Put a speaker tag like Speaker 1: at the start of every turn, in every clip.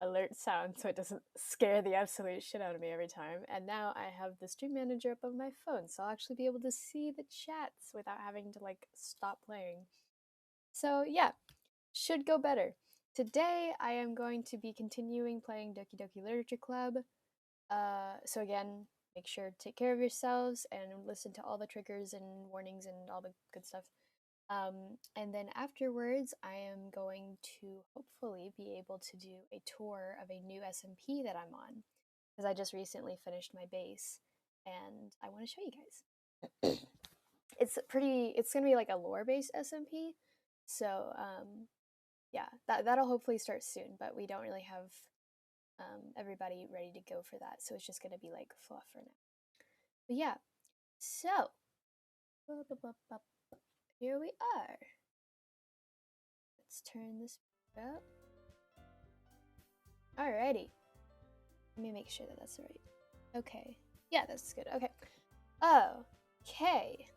Speaker 1: alert sound so it doesn't scare the absolute shit out of me every time. And now I have the stream manager up on my phone, so I'll actually be able to see the chats without having to like stop playing. So yeah, should go better. Today I am going to be continuing playing Doki Doki Literature Club. So again, make sure to take care of yourselves and listen to all the triggers and warnings and all the good stuff. And then afterwards, I am going to hopefully be able to do a tour of a new SMP that I'm on, because I just recently finished my base, and I want to show you guys. It's gonna be like a lore-based SMP, so yeah, that'll hopefully start soon, but we don't really have everybody ready to go for that, so it's just gonna be like fluff for now. But yeah, so here we are. Let's turn this up. Alrighty. Let me make sure that that's right. Okay. Yeah, that's good. Okay. Okay.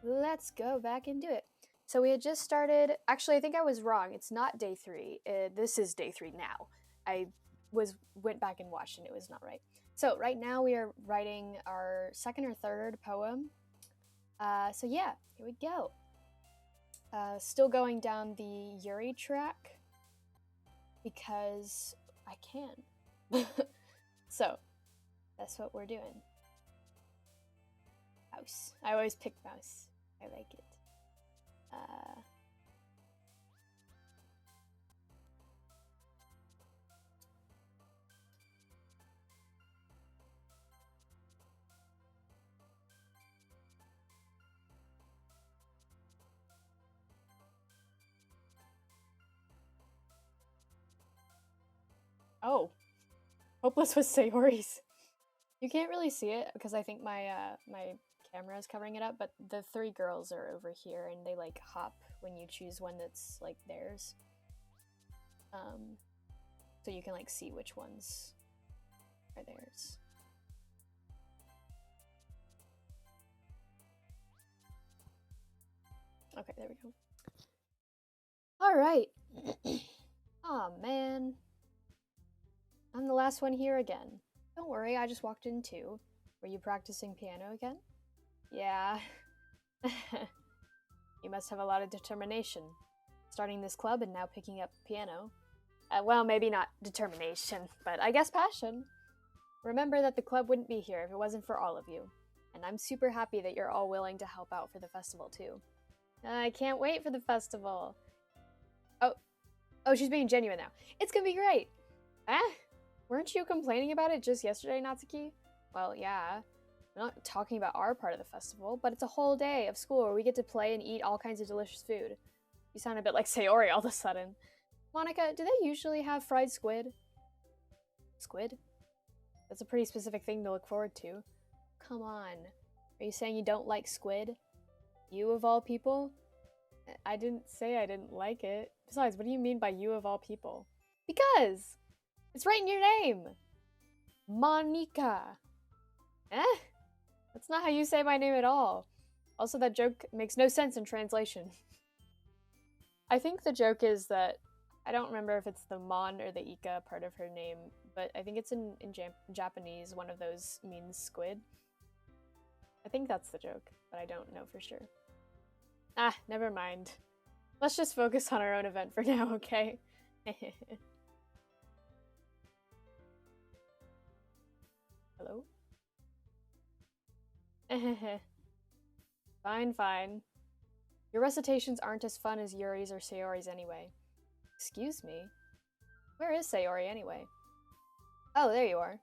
Speaker 1: Let's go back and do it. So we had just started. Actually, I think I was wrong. It's not day 3. This is day 3 now. I went back and watched and it was not right. So right now we are writing our second or third poem. So yeah, here we go. Still going down the Yuri track because I can. So that's what we're doing. Mouse. I always pick mouse. I like it. Oh, Hopeless with Sayori's. You can't really see it because I think my my camera is covering it up, but the 3 girls are over here and they like hop when you choose one that's like theirs. So you can like see which ones are theirs. Okay, there we go. All right. Aw, man. I'm the last one here again. Don't worry, I just walked in too. Were you practicing piano again? Yeah. You must have a lot of determination. Starting this club and now picking up piano. Well, maybe not determination, but I guess passion. Remember that the club wouldn't be here if it wasn't for all of you. And I'm super happy that you're all willing to help out for the festival too. I can't wait for the festival. Oh, she's being genuine now. It's gonna be great. Weren't you complaining about it just yesterday, Natsuki? Well, yeah. We're not talking about our part of the festival, but it's a whole day of school where we get to play and eat all kinds of delicious food. You sound a bit like Sayori all of a sudden. Monica, do they usually have fried squid? Squid? That's a pretty specific thing to look forward to. Come on. Are you saying you don't like squid? You of all people? I didn't say I didn't like it. Besides, what do you mean by you of all people? Because! It's right in your name! Monica! That's not how you say my name at all. Also, that joke makes no sense in translation. I think the joke is that, I don't remember if it's the Mon or the Ika part of her name, but I think it's in Japanese, one of those means squid. I think that's the joke, but I don't know for sure. Never mind. Let's just focus on our own event for now, okay? Hello? Fine. Your recitations aren't as fun as Yuri's or Sayori's anyway. Excuse me? Where is Sayori anyway? Oh, there you are.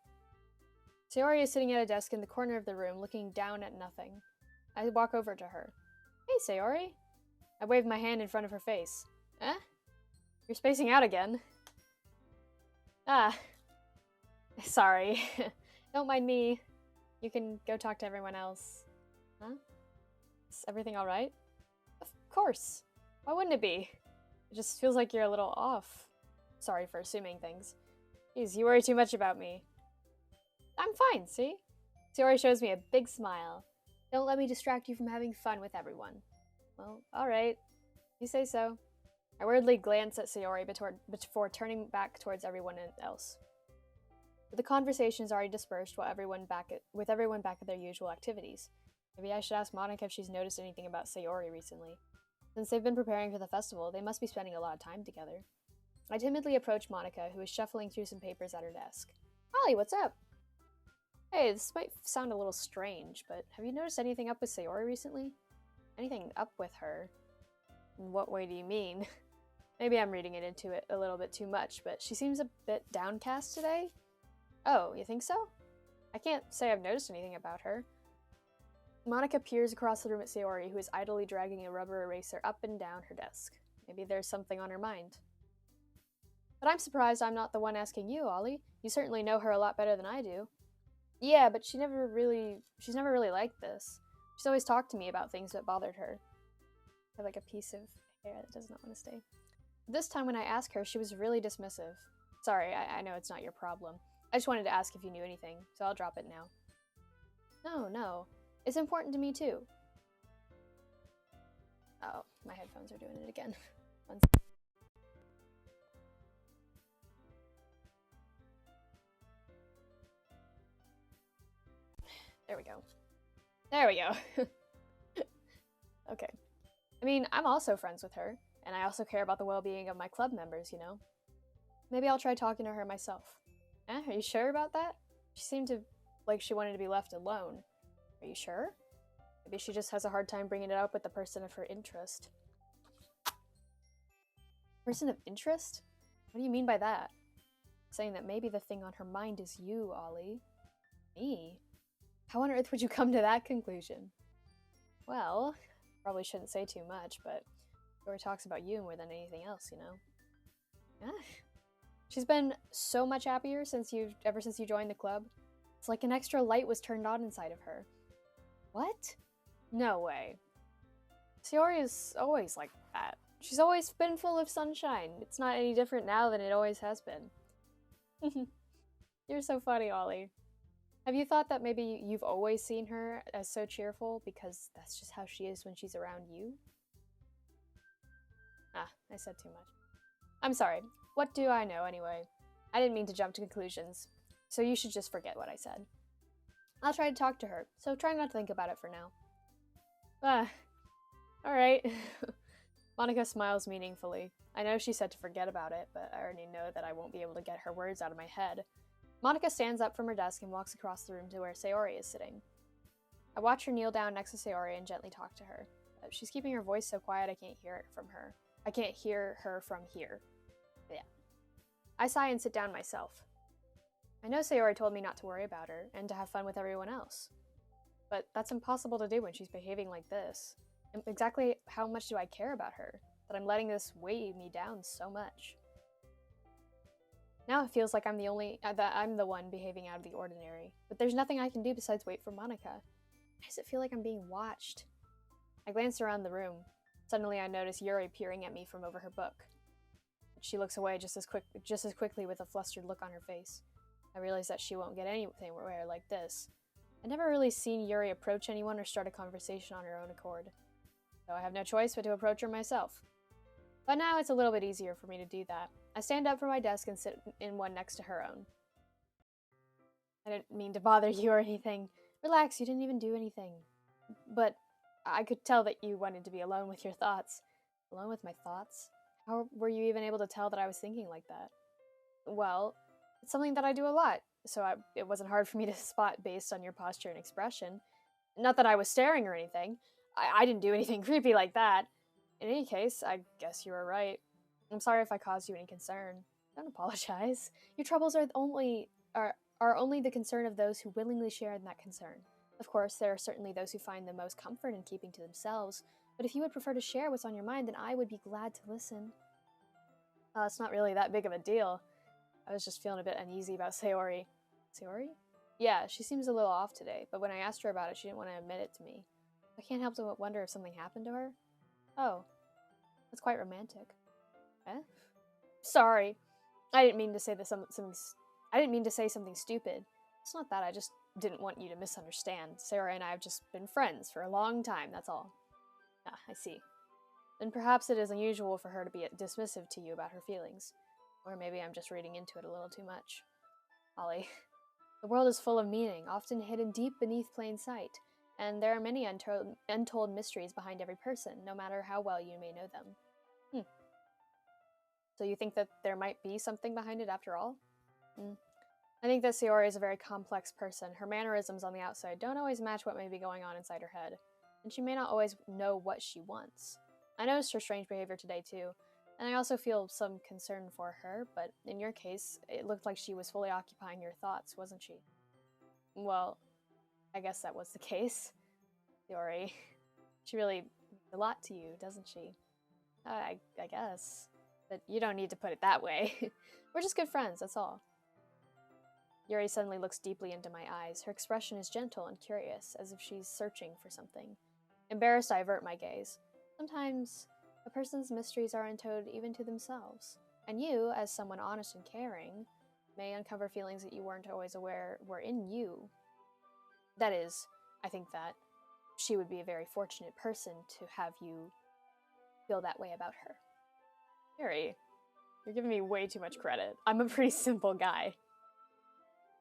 Speaker 1: Sayori is sitting at a desk in the corner of the room, looking down at nothing. I walk over to her. Hey, Sayori. I wave my hand in front of her face. You're spacing out again. Sorry. Don't mind me. You can go talk to everyone else. Huh? Is everything alright? Of course. Why wouldn't it be? It just feels like you're a little off. Sorry for assuming things. Jeez, you worry too much about me. I'm fine, see? Sayori shows me a big smile. Don't let me distract you from having fun with everyone. Well, alright. You say so. I weirdly glance at Sayori before turning back towards everyone else. But the conversation's already dispersed with everyone back at their usual activities. Maybe I should ask Monica if she's noticed anything about Sayori recently. Since they've been preparing for the festival, they must be spending a lot of time together. I timidly approach Monica, who is shuffling through some papers at her desk. Holly, what's up? Hey, this might sound a little strange, but have you noticed anything up with Sayori recently? Anything up with her? In what way do you mean? Maybe I'm reading it into it a little bit too much, but she seems a bit downcast today? Oh, you think so? I can't say I've noticed anything about her. Monica peers across the room at Sayori, who is idly dragging a rubber eraser up and down her desk. Maybe there's something on her mind. But I'm surprised I'm not the one asking you, Ollie. You certainly know her a lot better than I do. Yeah, but she's never really liked this. She's always talked to me about things that bothered her. I have like a piece of hair that does not want to stay. This time when I asked her, she was really dismissive. Sorry, I know it's not your problem. I just wanted to ask if you knew anything, so I'll drop it now. No. It's important to me too. Oh, my headphones are doing it again. One second. There we go. Okay. I mean, I'm also friends with her, and I also care about the well-being of my club members, you know? Maybe I'll try talking to her myself. Eh, are you sure about that? She seemed like she wanted to be left alone. Are you sure? Maybe she just has a hard time bringing it up with the person of her interest. Person of interest? What do you mean by that? Saying that maybe the thing on her mind is you, Ollie. Me? How on earth would you come to that conclusion? Well, probably shouldn't say too much, but Dory talks about you more than anything else, you know? Yeah. She's been so much happier ever since you joined the club. It's like an extra light was turned on inside of her. What? No way. Sayori is always like that. She's always been full of sunshine. It's not any different now than it always has been. You're so funny, Ollie. Have you thought that maybe you've always seen her as so cheerful because that's just how she is when she's around you? Ah, I said too much. I'm sorry. What do I know anyway? I didn't mean to jump to conclusions, so you should just forget what I said. I'll try to talk to her, so try not to think about it for now. Alright. Monica smiles meaningfully. I know she said to forget about it, but I already know that I won't be able to get her words out of my head. Monica stands up from her desk and walks across the room to where Sayori is sitting. I watch her kneel down next to Sayori and gently talk to her. She's keeping her voice so quiet I can't hear it from her. I can't hear her from here. Yeah. I sigh and sit down myself. I know Sayori told me not to worry about her, and to have fun with everyone else. But that's impossible to do when she's behaving like this. And exactly how much do I care about her, that I'm letting this weigh me down so much? Now it feels like I'm the one behaving out of the ordinary, but there's nothing I can do besides wait for Monica. Why does it feel like I'm being watched? I glance around the room. Suddenly I notice Yuri peering at me from over her book. She looks away just as quickly with a flustered look on her face. I realize that she won't get anywhere like this. I've never really seen Yuri approach anyone or start a conversation on her own accord, so I have no choice but to approach her myself. But now it's a little bit easier for me to do that. I stand up from my desk and sit in one next to her own. I didn't mean to bother you or anything. Relax, you didn't even do anything. But I could tell that you wanted to be alone with your thoughts. Alone with my thoughts? How were you even able to tell that I was thinking like that? Well, it's something that I do a lot, so it wasn't hard for me to spot based on your posture and expression. Not that I was staring or anything. I didn't do anything creepy like that. In any case, I guess you were right. I'm sorry if I caused you any concern. Don't apologize. Your troubles are only the concern of those who willingly share in that concern. Of course, there are certainly those who find the most comfort in keeping to themselves, but if you would prefer to share what's on your mind, then I would be glad to listen. It's not really that big of a deal. I was just feeling a bit uneasy about Sayori. Sayori? Yeah, she seems a little off today, but when I asked her about it, she didn't want to admit it to me. I can't help to wonder if something happened to her. Oh, that's quite romantic. Eh? Sorry. I didn't mean to say something stupid. It's not that, I just didn't want you to misunderstand. Sarah and I have just been friends for a long time, that's all. Ah, I see. then perhaps it is unusual for her to be dismissive to you about her feelings. Or maybe I'm just reading into it a little too much. Ollie, the world is full of meaning, often hidden deep beneath plain sight, and there are many untold mysteries behind every person, no matter how well you may know them. So you think that there might be something behind it after all? I think that Sayori is a very complex person. Her mannerisms on the outside don't always match what may be going on inside her head, and she may not always know what she wants. I noticed her strange behavior today too, and I also feel some concern for her, but in your case, it looked like she was fully occupying your thoughts, wasn't she? Well, I guess that was the case. Sayori, she really means a lot to you, doesn't she? I guess. But you don't need to put it that way. We're just good friends, that's all. Yuri suddenly looks deeply into my eyes. Her expression is gentle and curious, as if she's searching for something. Embarrassed, I avert my gaze. Sometimes a person's mysteries are untold even to themselves, and you, as someone honest and caring, may uncover feelings that you weren't always aware were in you. That is, I think that she would be a very fortunate person to have you feel that way about her. Yuri, you're giving me way too much credit. I'm a pretty simple guy.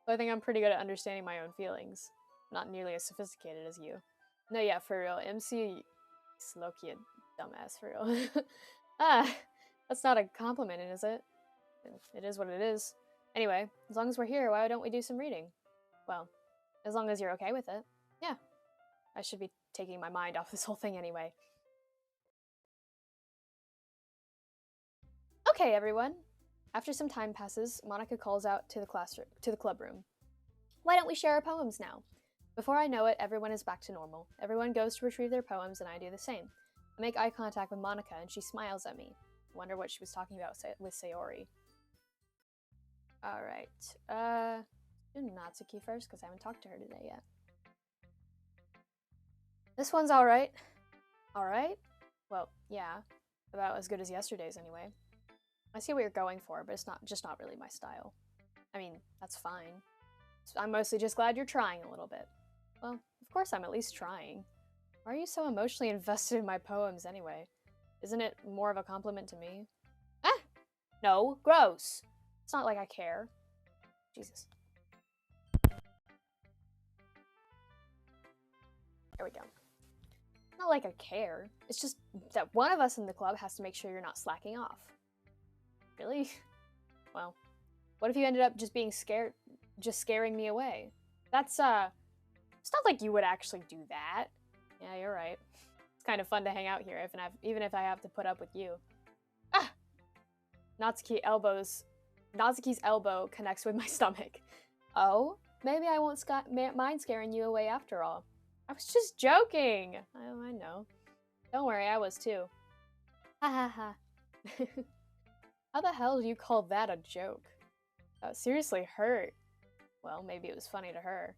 Speaker 1: I think I'm pretty good at understanding my own feelings. Not nearly as sophisticated as you. No, yeah, for real. MC is low-key a dumbass, for real. That's not a compliment, is it? It is what it is. Anyway, as long as we're here, why don't we do some reading? Well, as long as you're okay with it. Yeah. I should be taking my mind off this whole thing anyway. Okay, everyone. After some time passes, Monica calls out to the club room. Why don't we share our poems now? Before I know it, everyone is back to normal. Everyone goes to retrieve their poems, and I do the same. I make eye contact with Monica, and she smiles at me. I wonder what she was talking about with Sayori. Alright, do Natsuki first, because I haven't talked to her today yet. This one's alright. Alright? Well, yeah. About as good as yesterday's, anyway. I see what you're going for, but it's not really my style. I mean, that's fine. I'm mostly just glad you're trying a little bit. Well, of course I'm at least trying. Why are you so emotionally invested in my poems anyway? Isn't it more of a compliment to me? Ah! No, gross! It's not like I care. Jesus. There we go. Not like I care. It's just that one of us in the club has to make sure you're not slacking off. Really? Well, what if you ended up just being scared, just scaring me away? That's, it's not like you would actually do that. Yeah, you're right. It's kind of fun to hang out here, even if I have to put up with you. Ah! Natsuki's elbow connects with my stomach. Oh, maybe I won't mind scaring you away after all. I was just joking. I know. Don't worry, I was too. Ha ha ha. How the hell do you call that a joke? That seriously hurt. Well, maybe it was funny to her.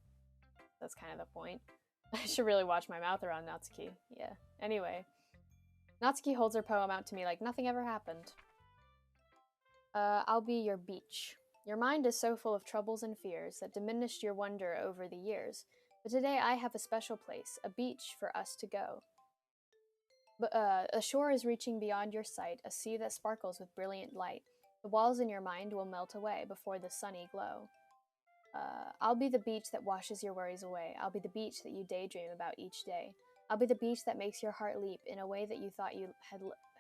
Speaker 1: That's kind of the point. I should really watch my mouth around Natsuki. Yeah. Anyway. Natsuki holds her poem out to me like nothing ever happened. I'll be your beach. Your mind is so full of troubles and fears that diminished your wonder over the years. But today I have a special place, a beach for us to go. But a shore is reaching beyond your sight, a sea that sparkles with brilliant light. The walls in your mind will melt away before the sunny glow. I'll be the beach that washes your worries away. I'll be the beach that you daydream about each day. I'll be the beach that makes your heart leap in a way that you thought you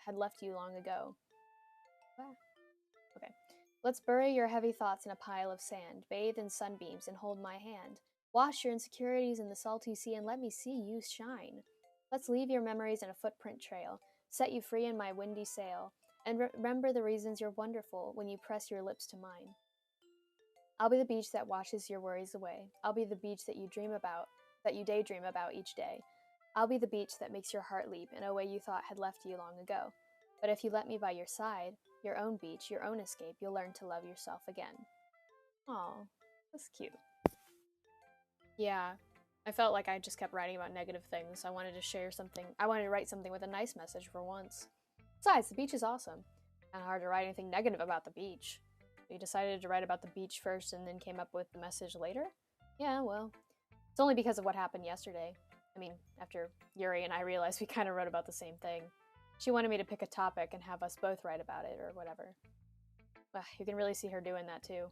Speaker 1: had left you long ago. Ah. Okay. Let's bury your heavy thoughts in a pile of sand, bathe in sunbeams, and hold my hand. Wash your insecurities in the salty sea and let me see you shine. Let's leave your memories in a footprint trail, set you free in my windy sail, and remember the reasons you're wonderful when you press your lips to mine. I'll be the beach that washes your worries away. I'll be the beach that you daydream about each day. I'll be the beach that makes your heart leap in a way you thought had left you long ago. But if you let me by your side, your own beach, your own escape, you'll learn to love yourself again. Aw, that's cute. Yeah, I felt like I just kept writing about negative things. I wanted to write something with a nice message for once. Besides, the beach is awesome. Kinda hard to write anything negative about the beach. You decided to write about the beach first and then came up with the message later? Yeah, well, it's only because of what happened yesterday. I mean, after Yuri and I realized we kind of wrote about the same thing. She wanted me to pick a topic and have us both write about it, or whatever. You can really see her doing that too.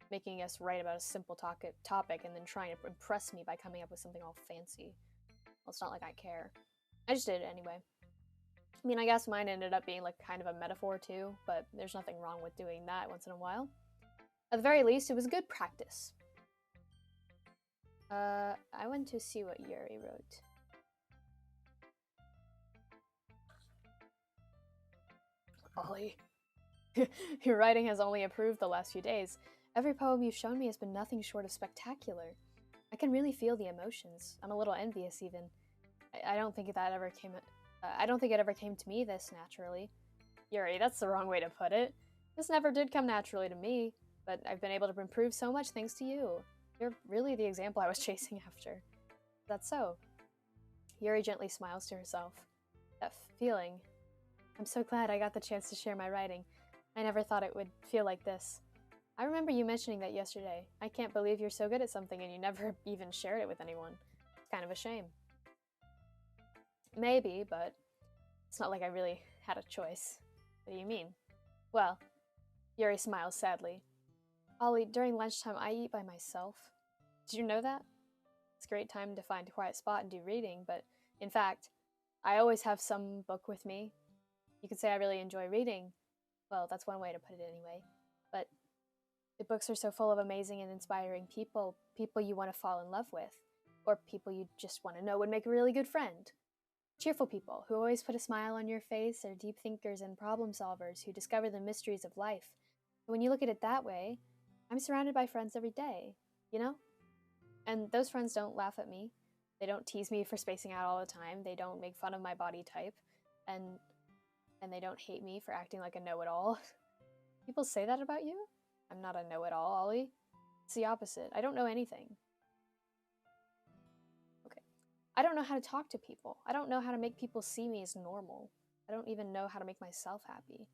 Speaker 1: Making us write about a simple topic and then trying to impress me by coming up with something all fancy. Well, it's not like I care. I just did it anyway. I mean, I guess mine ended up being like kind of a metaphor too, but there's nothing wrong with doing that once in a while. At the very least, it was good practice. I went to see what Yuri wrote. Ollie, your writing has only improved the last few days. Every poem you've shown me has been nothing short of spectacular. I can really feel the emotions. I'm a little envious even. I don't think that ever came. I don't think it ever came to me this naturally. Yuri, that's the wrong way to put it. This never did come naturally to me, but I've been able to improve so much thanks to you. You're really the example I was chasing after. That's so. Yuri gently smiles to herself. That feeling. I'm so glad I got the chance to share my writing. I never thought it would feel like this. I remember you mentioning that yesterday. I can't believe you're so good at something and you never even shared it with anyone. It's kind of a shame. Maybe, but it's not like I really had a choice. What do you mean? Well, Yuri smiles sadly. Ollie, during lunchtime I eat by myself. Did you know that? It's a great time to find a quiet spot and do reading, but in fact, I always have some book with me. You could say I really enjoy reading. Well, that's one way to put it anyway. But the books are so full of amazing and inspiring people you want to fall in love with, or people you just want to know would make a really good friend. Cheerful people who always put a smile on your face are deep thinkers and problem solvers who discover the mysteries of life. But when you look at it that way, I'm surrounded by friends every day, you know? And those friends don't laugh at me. They don't tease me for spacing out all the time. They don't make fun of my body type. And they don't hate me for acting like a know-it-all. People say that about you? I'm not a know-it-all, Ollie. It's the opposite. I don't know anything. Okay. I don't know how to talk to people. I don't know how to make people see me as normal. I don't even know how to make myself happy.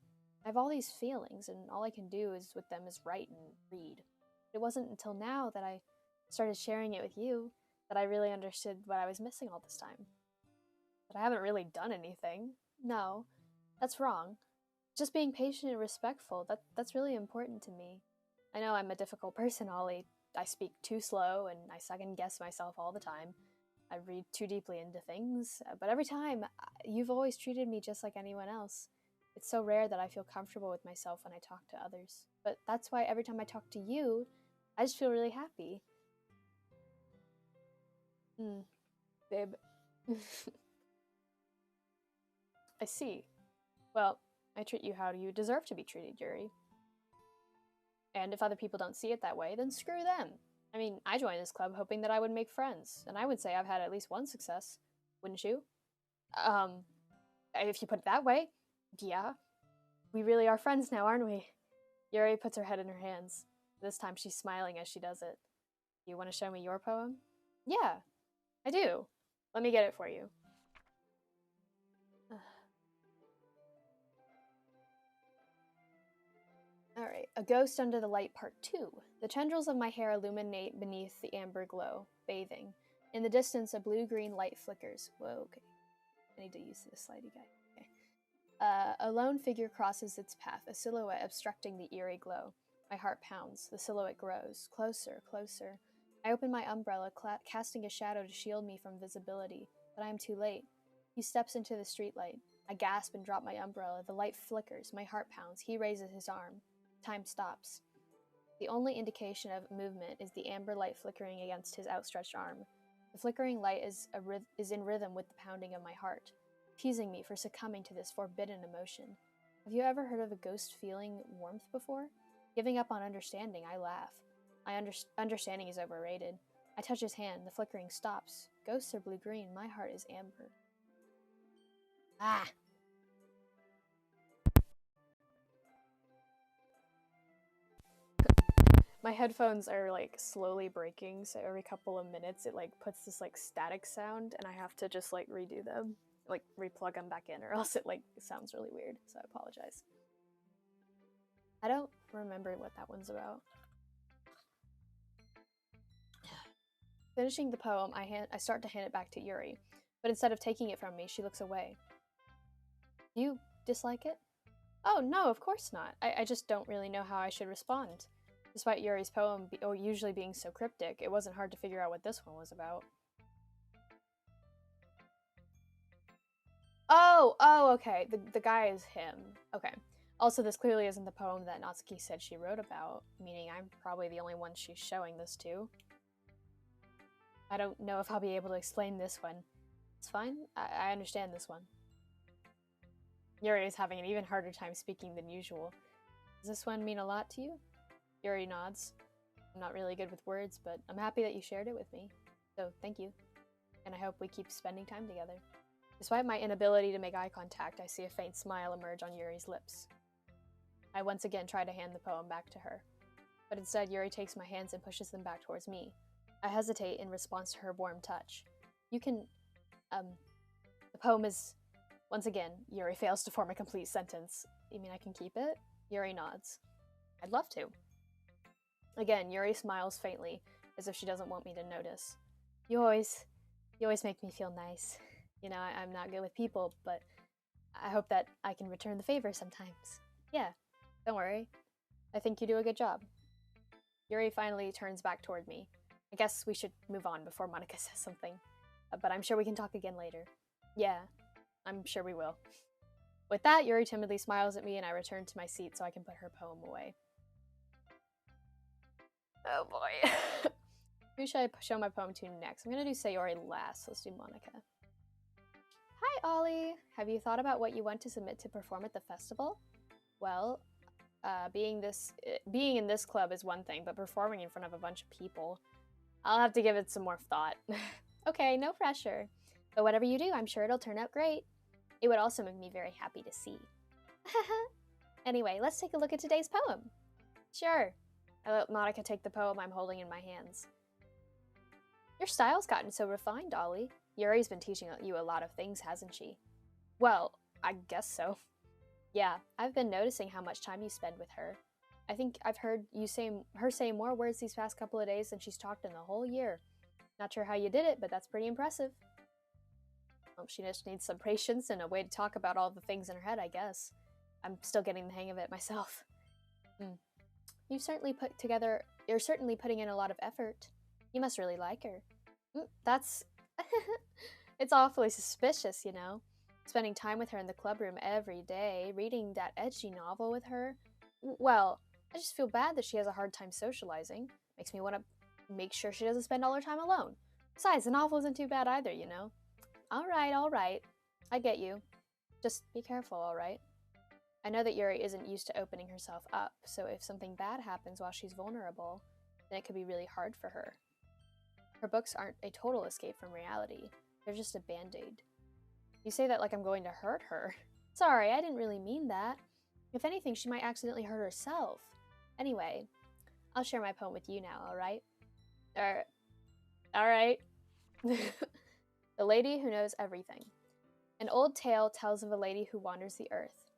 Speaker 1: I have all these feelings, and all I can do with them is write and read. It wasn't until now that I started sharing it with you that I really understood what I was missing all this time. But I haven't really done anything. No, that's wrong. Just being patient and respectful, that's really important to me. I know I'm a difficult person, Ollie. I speak too slow, and I second-guess myself all the time. I read too deeply into things, but every time, you've always treated me just like anyone else. It's so rare that I feel comfortable with myself when I talk to others. But that's why every time I talk to you, I just feel really happy. Babe. I see. Well, I treat you how you deserve to be treated, Yuri. And if other people don't see it that way, then screw them. I mean, I joined this club hoping that I would make friends, and I would say I've had at least one success. Wouldn't you? If you put it that way, yeah. We really are friends now, aren't we? Yuri puts her head in her hands. This time she's smiling as she does it. You want to show me your poem? Yeah, I do. Let me get it for you. Alright, A Ghost Under the Light Part 2. The tendrils of my hair illuminate beneath the amber glow, bathing. In the distance, a blue-green light flickers. Whoa, okay. I need to use this slidey guy. Okay. A lone figure crosses its path, a silhouette obstructing the eerie glow. My heart pounds. The silhouette grows. Closer, closer. I open my umbrella, casting a shadow to shield me from visibility, but I am too late. He steps into the streetlight. I gasp and drop my umbrella. The light flickers. My heart pounds. He raises his arm. Time stops. The only indication of movement is the amber light flickering against his outstretched arm. The flickering light is in rhythm with the pounding of my heart, teasing me for succumbing to this forbidden emotion. Have you ever heard of a ghost feeling warmth before? Giving up on understanding, I laugh. Understanding is overrated. I touch his hand. The flickering stops. Ghosts are blue-green. My heart is amber. Ah! My headphones are like slowly breaking, so every couple of minutes it like puts this like static sound and I have to just like redo them, like replug them back in, or else it like sounds really weird, so I apologize. I don't remember what that one's about. Finishing the poem, I start to hand it back to Yuri, but instead of taking it from me, she looks away. Do you dislike it? Oh, no, of course not. I just don't really know how I should respond. Despite Yuri's poem usually being so cryptic, it wasn't hard to figure out what this one was about. Oh, okay. The guy is him. Okay. Also, this clearly isn't the poem that Natsuki said she wrote about, meaning I'm probably the only one she's showing this to. I don't know if I'll be able to explain this one. It's fine. I understand this one. Yuri is having an even harder time speaking than usual. Does this one mean a lot to you? Yuri nods. I'm not really good with words, but I'm happy that you shared it with me. So, thank you. And I hope we keep spending time together. Despite my inability to make eye contact, I see a faint smile emerge on Yuri's lips. I once again try to hand the poem back to her, but instead Yuri takes my hands and pushes them back towards me. I hesitate in response to her warm touch. You can, the poem is, once again, Yuri fails to form a complete sentence. You mean I can keep it? Yuri nods. I'd love to. Again, Yuri smiles faintly, as if she doesn't want me to notice. You always make me feel nice. You know, I'm not good with people, but I hope that I can return the favor sometimes. Yeah, don't worry. I think you do a good job. Yuri finally turns back toward me. I guess we should move on before Monika says something. But I'm sure we can talk again later. Yeah, I'm sure we will. With that, Yuri timidly smiles at me and I return to my seat so I can put her poem away. Oh boy. Who should I show my poem to next? I'm gonna do Sayori last. Let's do Monika. Hi, Ollie. Have you thought about what you want to submit to perform at the festival? Well, being in this club is one thing, but performing in front of a bunch of people, I'll have to give it some more thought. Okay, no pressure. But whatever you do, I'm sure it'll turn out great. It would also make me very happy to see. Anyway, let's take a look at today's poem. Sure. I let Monika take the poem I'm holding in my hands. Your style's gotten so refined, Ollie. Yuri's been teaching you a lot of things, hasn't she? Well, I guess so. Yeah, I've been noticing how much time you spend with her. I think I've heard her say more words these past couple of days than she's talked in the whole year. Not sure how you did it, but that's pretty impressive. Well, she just needs some patience and a way to talk about all the things in her head, I guess. I'm still getting the hang of it myself. You're certainly putting in a lot of effort. You must really like her. That's... It's awfully suspicious, you know. Spending time with her in the clubroom every day, reading that edgy novel with her. Well, I just feel bad that she has a hard time socializing. Makes me want to make sure she doesn't spend all her time alone. Besides, the novel isn't too bad either, you know. All right. I get you. Just be careful, all right? I know that Yuri isn't used to opening herself up, so if something bad happens while she's vulnerable, then it could be really hard for her. Her books aren't a total escape from reality. They're just a band-aid. You say that like I'm going to hurt her. Sorry, I didn't really mean that. If anything, she might accidentally hurt herself. Anyway, I'll share my poem with you now, alright? Alright. The Lady Who Knows Everything. An old tale tells of a lady who wanders the earth.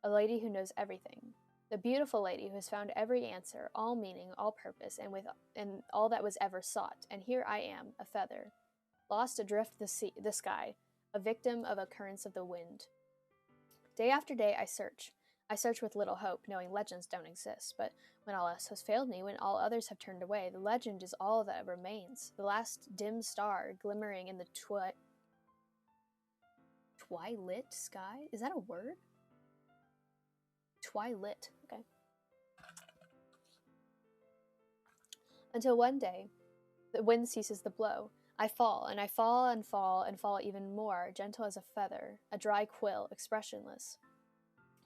Speaker 1: A lady who knows everything. The beautiful lady who has found every answer, all meaning, all purpose, and all that was ever sought. And here I am, a feather, lost adrift the sky, a victim of a currents of the wind. Day after day I search. I search with little hope, knowing legends don't exist. But when all else has failed me, when all others have turned away, the legend is all that remains. The last dim star glimmering in the twilit sky? Is that a word? Twilit. Okay. Until one day, the wind ceases the blow. I fall, and I fall and fall and fall even more, gentle as a feather, a dry quill, expressionless.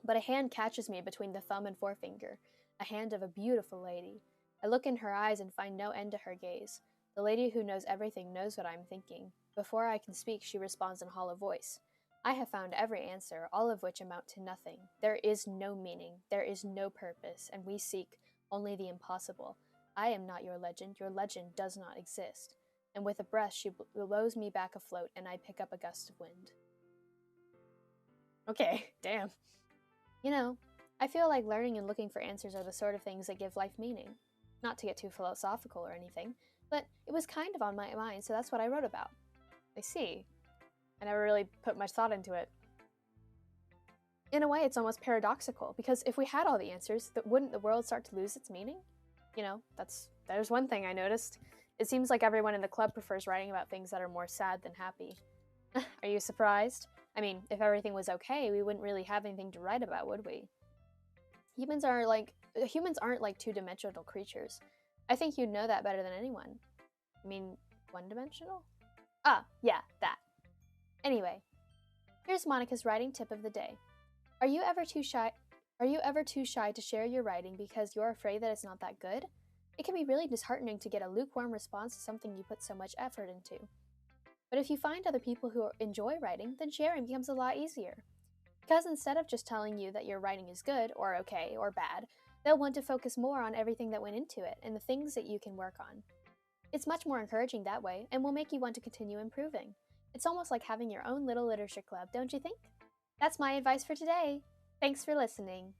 Speaker 1: But a hand catches me between the thumb and forefinger, a hand of a beautiful lady. I look in her eyes and find no end to her gaze. The lady who knows everything knows what I'm thinking. Before I can speak, she responds in hollow voice. I have found every answer, all of which amount to nothing. There is no meaning, there is no purpose, and we seek only the impossible. I am not your legend does not exist. And with a breath, she blows me back afloat, and I pick up a gust of wind. Okay, damn. You know, I feel like learning and looking for answers are the sort of things that give life meaning. Not to get too philosophical or anything, but it was kind of on my mind, so that's what I wrote about. I see. I never really put much thought into it. In a way, it's almost paradoxical, because if we had all the answers, wouldn't the world start to lose its meaning? You know, there's one thing I noticed. It seems like everyone in the club prefers writing about things that are more sad than happy. Are you surprised? I mean, if everything was okay, we wouldn't really have anything to write about, would we? Humans aren't like two-dimensional creatures. I think you'd know that better than anyone. I mean, one-dimensional? Ah, yeah, that. Anyway, here's Monica's writing tip of the day. Are you ever too shy to share your writing because you're afraid that it's not that good? It can be really disheartening to get a lukewarm response to something you put so much effort into. But if you find other people who enjoy writing, then sharing becomes a lot easier. Because instead of just telling you that your writing is good, or okay, or bad, they'll want to focus more on everything that went into it and the things that you can work on. It's much more encouraging that way, and will make you want to continue improving. It's almost like having your own little literature club, don't you think? That's my advice for today. Thanks for listening.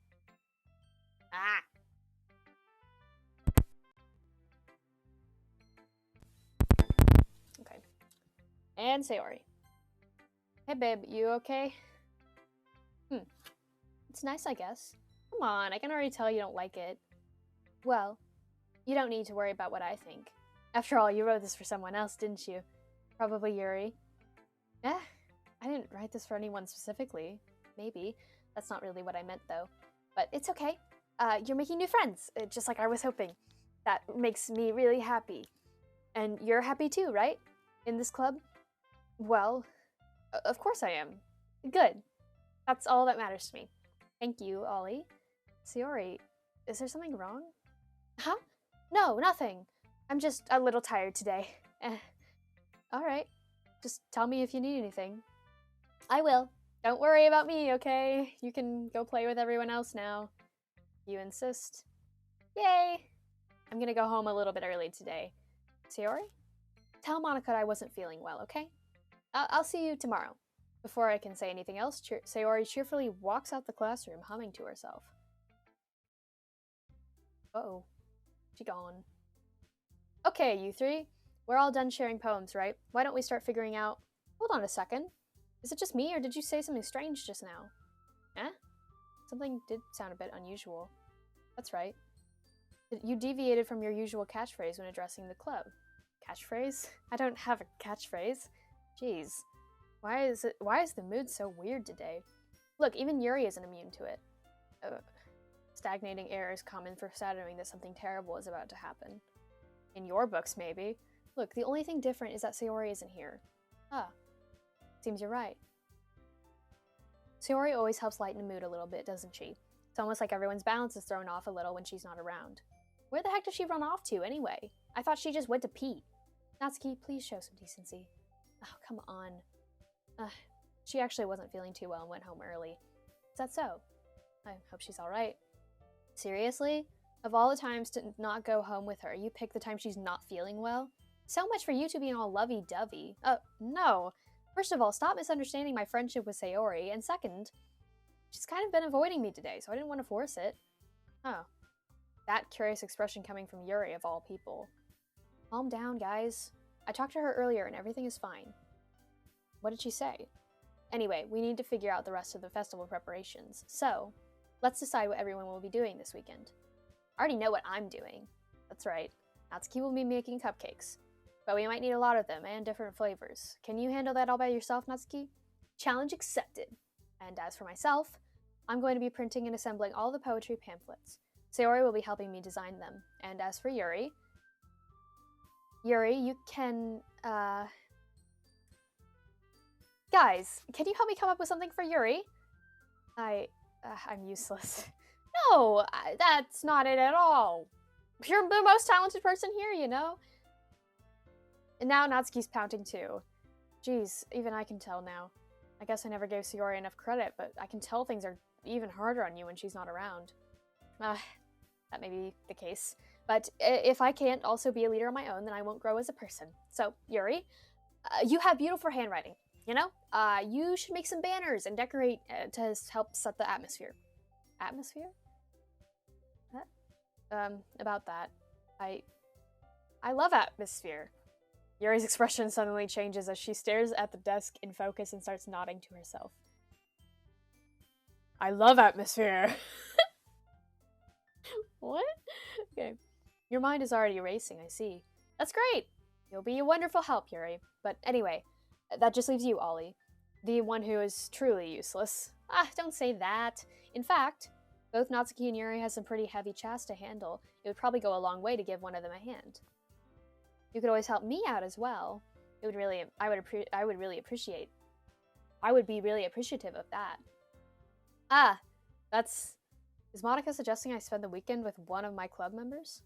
Speaker 1: Okay. And Sayori. Hey babe, you okay? It's nice, I guess. Come on, I can already tell you don't like it. Well, you don't need to worry about what I think. After all, you wrote this for someone else, didn't you? Probably Yuri. I didn't write this for anyone specifically. Maybe. That's not really what I meant, though. But it's okay. You're making new friends, just like I was hoping. That makes me really happy. And you're happy too, right? In this club? Well, of course I am. Good. That's all that matters to me. Thank you, Ollie. Sayori, is there something wrong? Huh? No, nothing. I'm just a little tired today. Alright. Just tell me if you need anything. I will. Don't worry about me, okay? You can go play with everyone else now. You insist? Yay! I'm gonna go home a little bit early today. Sayori? Tell Monica I wasn't feeling well, okay? I'll see you tomorrow. Before I can say anything else, Sayori cheerfully walks out the classroom, humming to herself. Uh-oh. She gone. Okay, you three. We're all done sharing poems, right? Why don't we start figuring out... Hold on a second. Is it just me, or did you say something strange just now? Eh? Something did sound a bit unusual. That's right. You deviated from your usual catchphrase when addressing the club. Catchphrase? I don't have a catchphrase. Jeez. Why is the mood so weird today? Look, even Yuri isn't immune to it. Stagnating air is common for foreshadowing that something terrible is about to happen. In your books, maybe. Look, the only thing different is that Sayori isn't here. Ah. Seems you're right. Sayori always helps lighten the mood a little bit, doesn't she? It's almost like everyone's balance is thrown off a little when she's not around. Where the heck does she run off to, anyway? I thought she just went to pee. Natsuki, please show some decency. Oh, come on. She actually wasn't feeling too well and went home early. Is that so? I hope she's alright. Seriously? Of all the times to not go home with her, you pick the time she's not feeling well? So much for you two being all lovey-dovey. No. First of all, stop misunderstanding my friendship with Sayori, and second, she's kind of been avoiding me today, so I didn't want to force it. Oh. That curious expression coming from Yuri, of all people. Calm down, guys. I talked to her earlier and everything is fine. What did she say? Anyway, we need to figure out the rest of the festival preparations, so let's decide what everyone will be doing this weekend. I already know what I'm doing. That's right. Natsuki will be making cupcakes. But we might need a lot of them, and different flavors. Can you handle that all by yourself, Natsuki? Challenge accepted. And as for myself, I'm going to be printing and assembling all the poetry pamphlets. Sayori will be helping me design them. And as for Yuri, you can, Guys, can you help me come up with something for Yuri? I'm useless. No, that's not it at all. You're the most talented person here, you know? And now Natsuki's pouting too. Jeez, even I can tell now. I guess I never gave Sayori enough credit, but I can tell things are even harder on you when she's not around. That may be the case. But if I can't also be a leader on my own, then I won't grow as a person. So, Yuri, you have beautiful handwriting, you know? You should make some banners and decorate to help set the atmosphere. Atmosphere? About that. I love atmosphere. Yuri's expression suddenly changes as she stares at the desk in focus and starts nodding to herself. I love atmosphere. What? Okay. Your mind is already racing, I see. That's great! You'll be a wonderful help, Yuri. But anyway, that just leaves you, Ollie. The one who is truly useless. Ah, don't say that. In fact, both Natsuki and Yuri has some pretty heavy chast to handle. It would probably go a long way to give one of them a hand. You could always help me out as well. It would really, I would be really appreciative of that. Ah, is Monica suggesting I spend the weekend with one of my club members?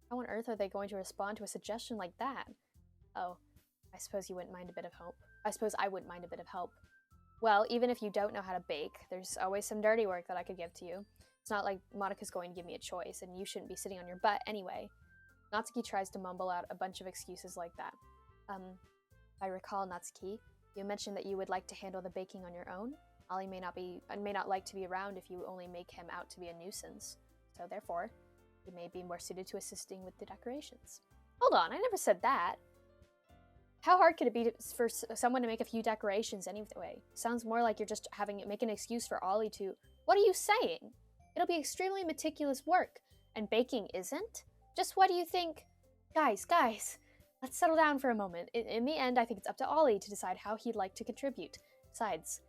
Speaker 1: How on earth are they going to respond to a suggestion like that? Oh, I suppose you wouldn't mind a bit of help. I suppose I wouldn't mind a bit of help. Well, even if you don't know how to bake, there's always some dirty work that I could give to you. It's not like Monica's going to give me a choice, and you shouldn't be sitting on your butt anyway. Natsuki tries to mumble out a bunch of excuses like that. I recall, Natsuki, you mentioned that you would like to handle the baking on your own. Ollie may not like to be around if you only make him out to be a nuisance. So therefore, he may be more suited to assisting with the decorations. Hold on, I never said that. How hard could it be for someone to make a few decorations anyway? Sounds more like you're just making an excuse for Ollie to... What are you saying? It'll be extremely meticulous work, and baking isn't? Just what do you think? Guys, let's settle down for a moment. In the end, I think it's up to Ollie to decide how he'd like to contribute. Besides,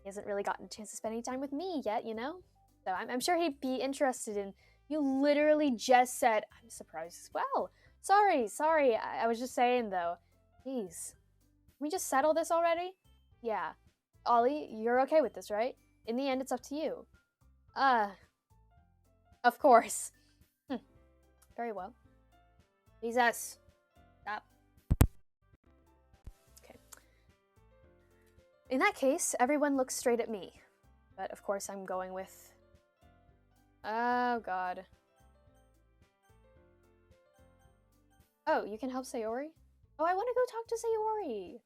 Speaker 1: he hasn't really gotten a chance to spend any time with me yet, you know? So I'm sure he'd be interested in... You literally just said, I'm surprised as well. Sorry, I was just saying though. Please, can we just settle this already? Yeah. Ollie, you're okay with this, right? In the end, it's up to you. Of course. Very well. Jesus. Stop. Okay. In that case, everyone looks straight at me. But of course, I'm going with... Oh, God. Oh, you can help Sayori? Oh, I want to go talk to Sayori.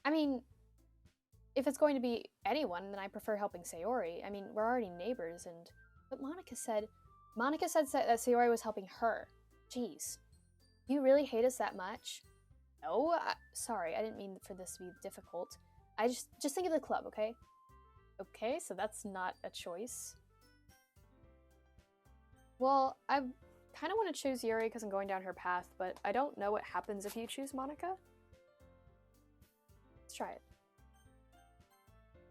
Speaker 1: I mean, if it's going to be anyone, then I prefer helping Sayori. I mean, we're already neighbors, and... But Monica said that Sayori was helping her. Jeez. You really hate us that much? No, sorry, I didn't mean for this to be difficult. I just think of the club, okay? Okay, so that's not a choice. Well, I kind of want to choose Yuri because I'm going down her path, but I don't know what happens if you choose Monica. Let's try it.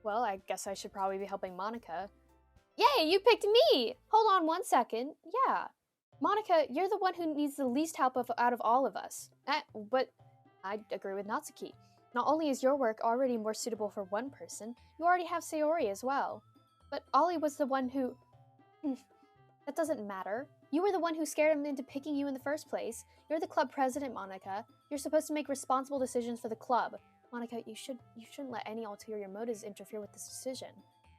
Speaker 1: Well, I guess I should probably be helping Monica. Yay, you picked me! Hold on 1 second. Yeah. Monica, you're the one who needs the least help out of all of us. But I agree with Natsuki. Not only is your work already more suitable for one person, you already have Sayori as well. But Ollie was the one who... That doesn't matter. You were the one who scared him into picking you in the first place. You're the club president, Monica. You're supposed to make responsible decisions for the club. Monica, you shouldn't let any ulterior motives interfere with this decision.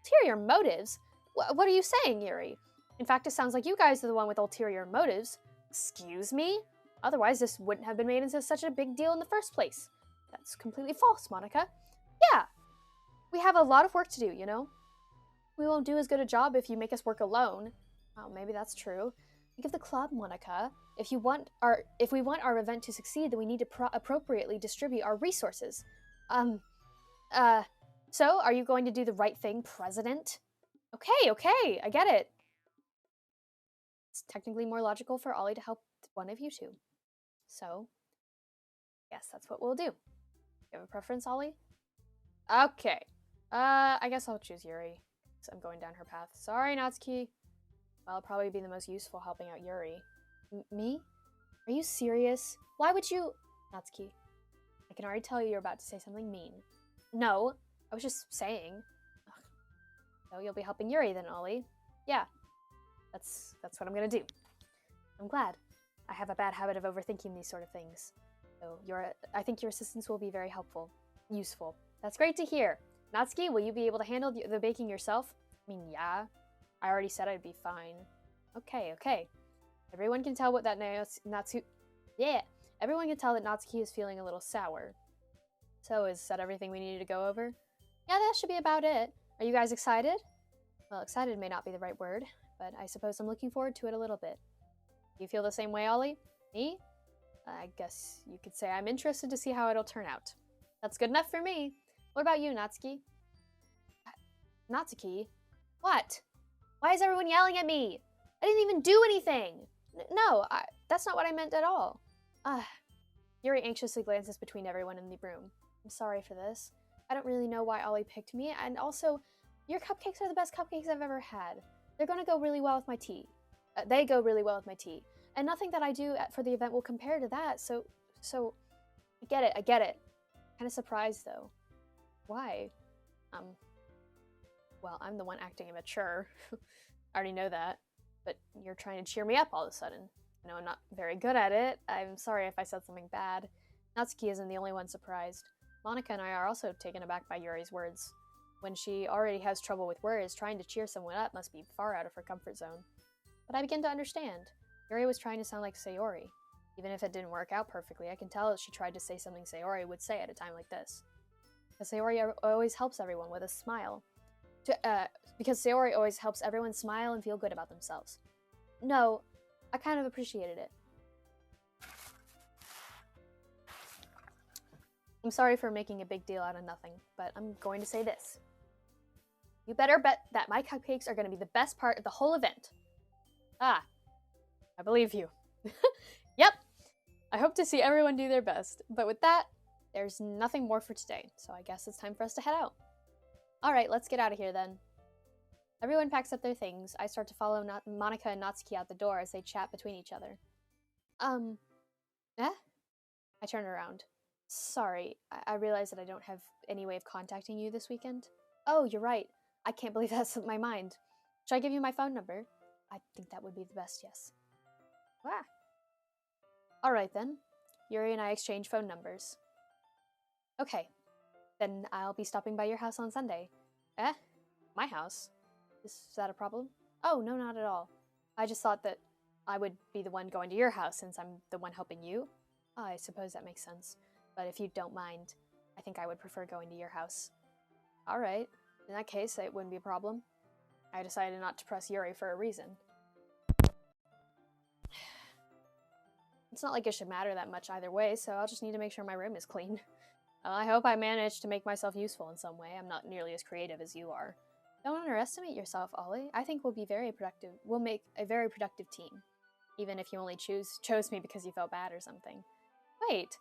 Speaker 1: Ulterior motives? What are you saying, Yuri? In fact, it sounds like you guys are the one with ulterior motives. Excuse me? Otherwise, this wouldn't have been made into such a big deal in the first place. That's completely false, Monica. Yeah. We have a lot of work to do, you know? We won't do as good a job if you make us work alone. Oh, maybe that's true. Think of the club, Monica. If we want our event to succeed, then we need to appropriately distribute our resources. So, are you going to do the right thing, President? Okay, I get it. It's technically more logical for Ollie to help one of you two. So, yes, that's what we'll do. You have a preference, Ollie? Okay. I guess I'll choose Yuri. So I'm going down her path. Sorry, Natsuki. Well, I'll probably be the most useful helping out Yuri. Me? Are you serious? Why would you... Natsuki, I can already tell you're about to say something mean. No, I was just saying. Ugh. So you'll be helping Yuri then, Ollie. Yeah, that's what I'm gonna do. I'm glad. I have a bad habit of overthinking these sort of things. So I think your assistance will be very helpful. Useful. That's great to hear. Natsuki, will you be able to handle the baking yourself? I mean, yeah. I already said I'd be fine. Okay. Everyone can tell what that Everyone can tell that Natsuki is feeling a little sour. So, is that everything we needed to go over? Yeah, that should be about it. Are you guys excited? Well, excited may not be the right word, but I suppose I'm looking forward to it a little bit. You feel the same way, Ollie? Me? I guess you could say I'm interested to see how it'll turn out. That's good enough for me. What about you, Natsuki? Natsuki? What? Why is everyone yelling at me? I didn't even do anything! No, that's not what I meant at all. Yuri anxiously glances between everyone in the room. I'm sorry for this. I don't really know why Ollie picked me, and also, your cupcakes are the best cupcakes I've ever had. They're gonna go really well with my tea. They go really well with my tea. And nothing that I do for the event will compare to that, so, I get it. Kinda surprised, though. Why? Well, I'm the one acting immature. I already know that. But you're trying to cheer me up all of a sudden. I know I'm not very good at it. I'm sorry if I said something bad. Natsuki isn't the only one surprised. Monica and I are also taken aback by Yuri's words. When she already has trouble with words, trying to cheer someone up must be far out of her comfort zone. But I begin to understand. Yuri was trying to sound like Sayori. Even if it didn't work out perfectly, I can tell that she tried to say something Sayori would say at a time like this. Because Sayori always helps everyone with a smile. Because Sayori always helps everyone smile and feel good about themselves. No, I kind of appreciated it. I'm sorry for making a big deal out of nothing, but I'm going to say this. You better bet that my cupcakes are going to be the best part of the whole event. I believe you. Yep, I hope to see everyone do their best, but with that, there's nothing more for today, so I guess it's time for us to head out. Alright, let's get out of here then. Everyone packs up their things. I start to follow Monica and Natsuki out the door as they chat between each other. I turn around. Sorry, I realize that I don't have any way of contacting you this weekend. Oh, you're right. I can't believe that slipped my mind. Should I give you my phone number? I think that would be the best, yes. Alright then. Yuri and I exchange phone numbers. Okay. Then I'll be stopping by your house on Sunday. My house? Is that a problem? Oh, no, not at all. I just thought that I would be the one going to your house since I'm the one helping you. Oh, I suppose that makes sense. But if you don't mind, I think I would prefer going to your house. Alright. In that case, it wouldn't be a problem. I decided not to press Yuri for a reason. It's not like it should matter that much either way, so I'll just need to make sure my room is clean. Well, I hope I managed to make myself useful in some way. I'm not nearly as creative as you are. Don't underestimate yourself, Ollie. I think we'll be very productive. We'll make a very productive team. Even if you only chose me because you felt bad or something. Wait,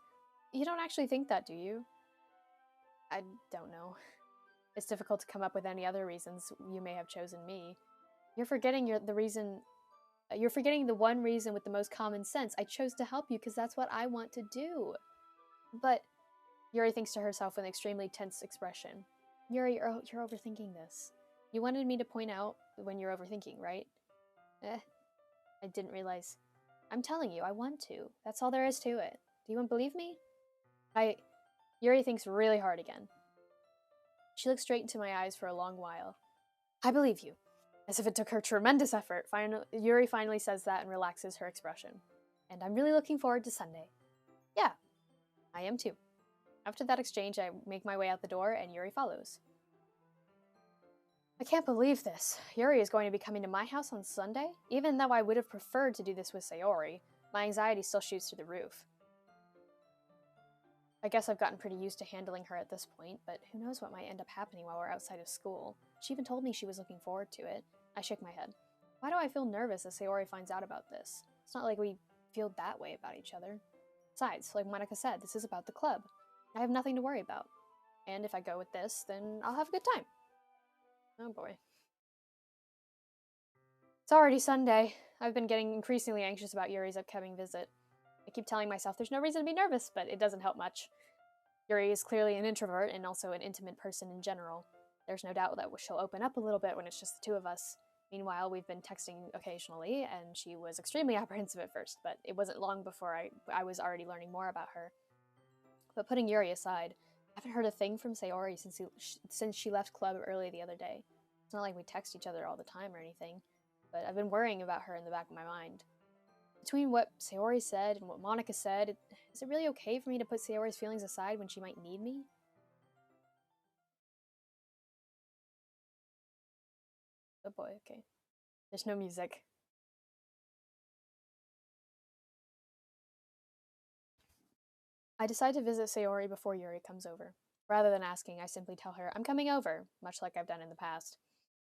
Speaker 1: you don't actually think that, do you? I don't know. It's difficult to come up with any other reasons you may have chosen me. You're forgetting You're forgetting the one reason with the most common sense. I chose to help you because that's what I want to do. But Yuri thinks to herself with an extremely tense expression. Yuri, you're overthinking this. You wanted me to point out when you're overthinking, right? I didn't realize. I'm telling you, I want to. That's all there is to it. Do you believe me? Yuri thinks really hard again. She looks straight into my eyes for a long while. I believe you. As if it took her tremendous effort, Yuri finally says that and relaxes her expression. And I'm really looking forward to Sunday. Yeah, I am too. After that exchange, I make my way out the door and Yuri follows. I can't believe this. Yuri is going to be coming to my house on Sunday? Even though I would have preferred to do this with Sayori, my anxiety still shoots through the roof. I guess I've gotten pretty used to handling her at this point, but who knows what might end up happening while we're outside of school. She even told me she was looking forward to it. I shake my head. Why do I feel nervous as Sayori finds out about this? It's not like we feel that way about each other. Besides, like Monica said, this is about the club. I have nothing to worry about. And if I go with this, then I'll have a good time. Oh boy. It's already Sunday. I've been getting increasingly anxious about Yuri's upcoming visit. I keep telling myself there's no reason to be nervous, but it doesn't help much. Yuri is clearly an introvert and also an intimate person in general. There's no doubt that she'll open up a little bit when it's just the two of us. Meanwhile, we've been texting occasionally, and she was extremely apprehensive at first, but it wasn't long before I was already learning more about her. But putting Yuri aside, I haven't heard a thing from Sayori since she left club early the other day. It's not like we text each other all the time or anything, but I've been worrying about her in the back of my mind. Between what Sayori said and what Monica said, is it really okay for me to put Sayori's feelings aside when she might need me? Oh boy, okay. There's no music. I decide to visit Sayori before Yuri comes over. Rather than asking, I simply tell her, I'm coming over, much like I've done in the past.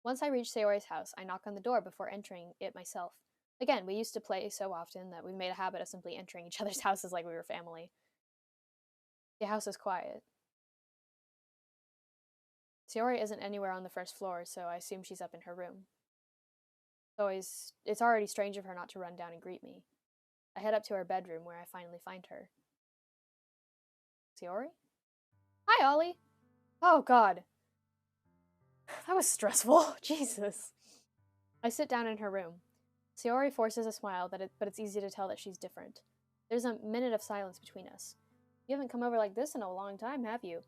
Speaker 1: Once I reach Sayori's house, I knock on the door before entering it myself. Again, we used to play so often that we made a habit of simply entering each other's houses like we were family. The house is quiet. Sayori isn't anywhere on the first floor, so I assume she's up in her room. It's already strange of her not to run down and greet me. I head up to her bedroom where I finally find her. Sayori? Hi, Ollie! Oh, God. That was stressful. Jesus. I sit down in her room. Sayori forces a smile, but it's easy to tell that she's different. There's a minute of silence between us. You haven't come over like this in a long time, have you?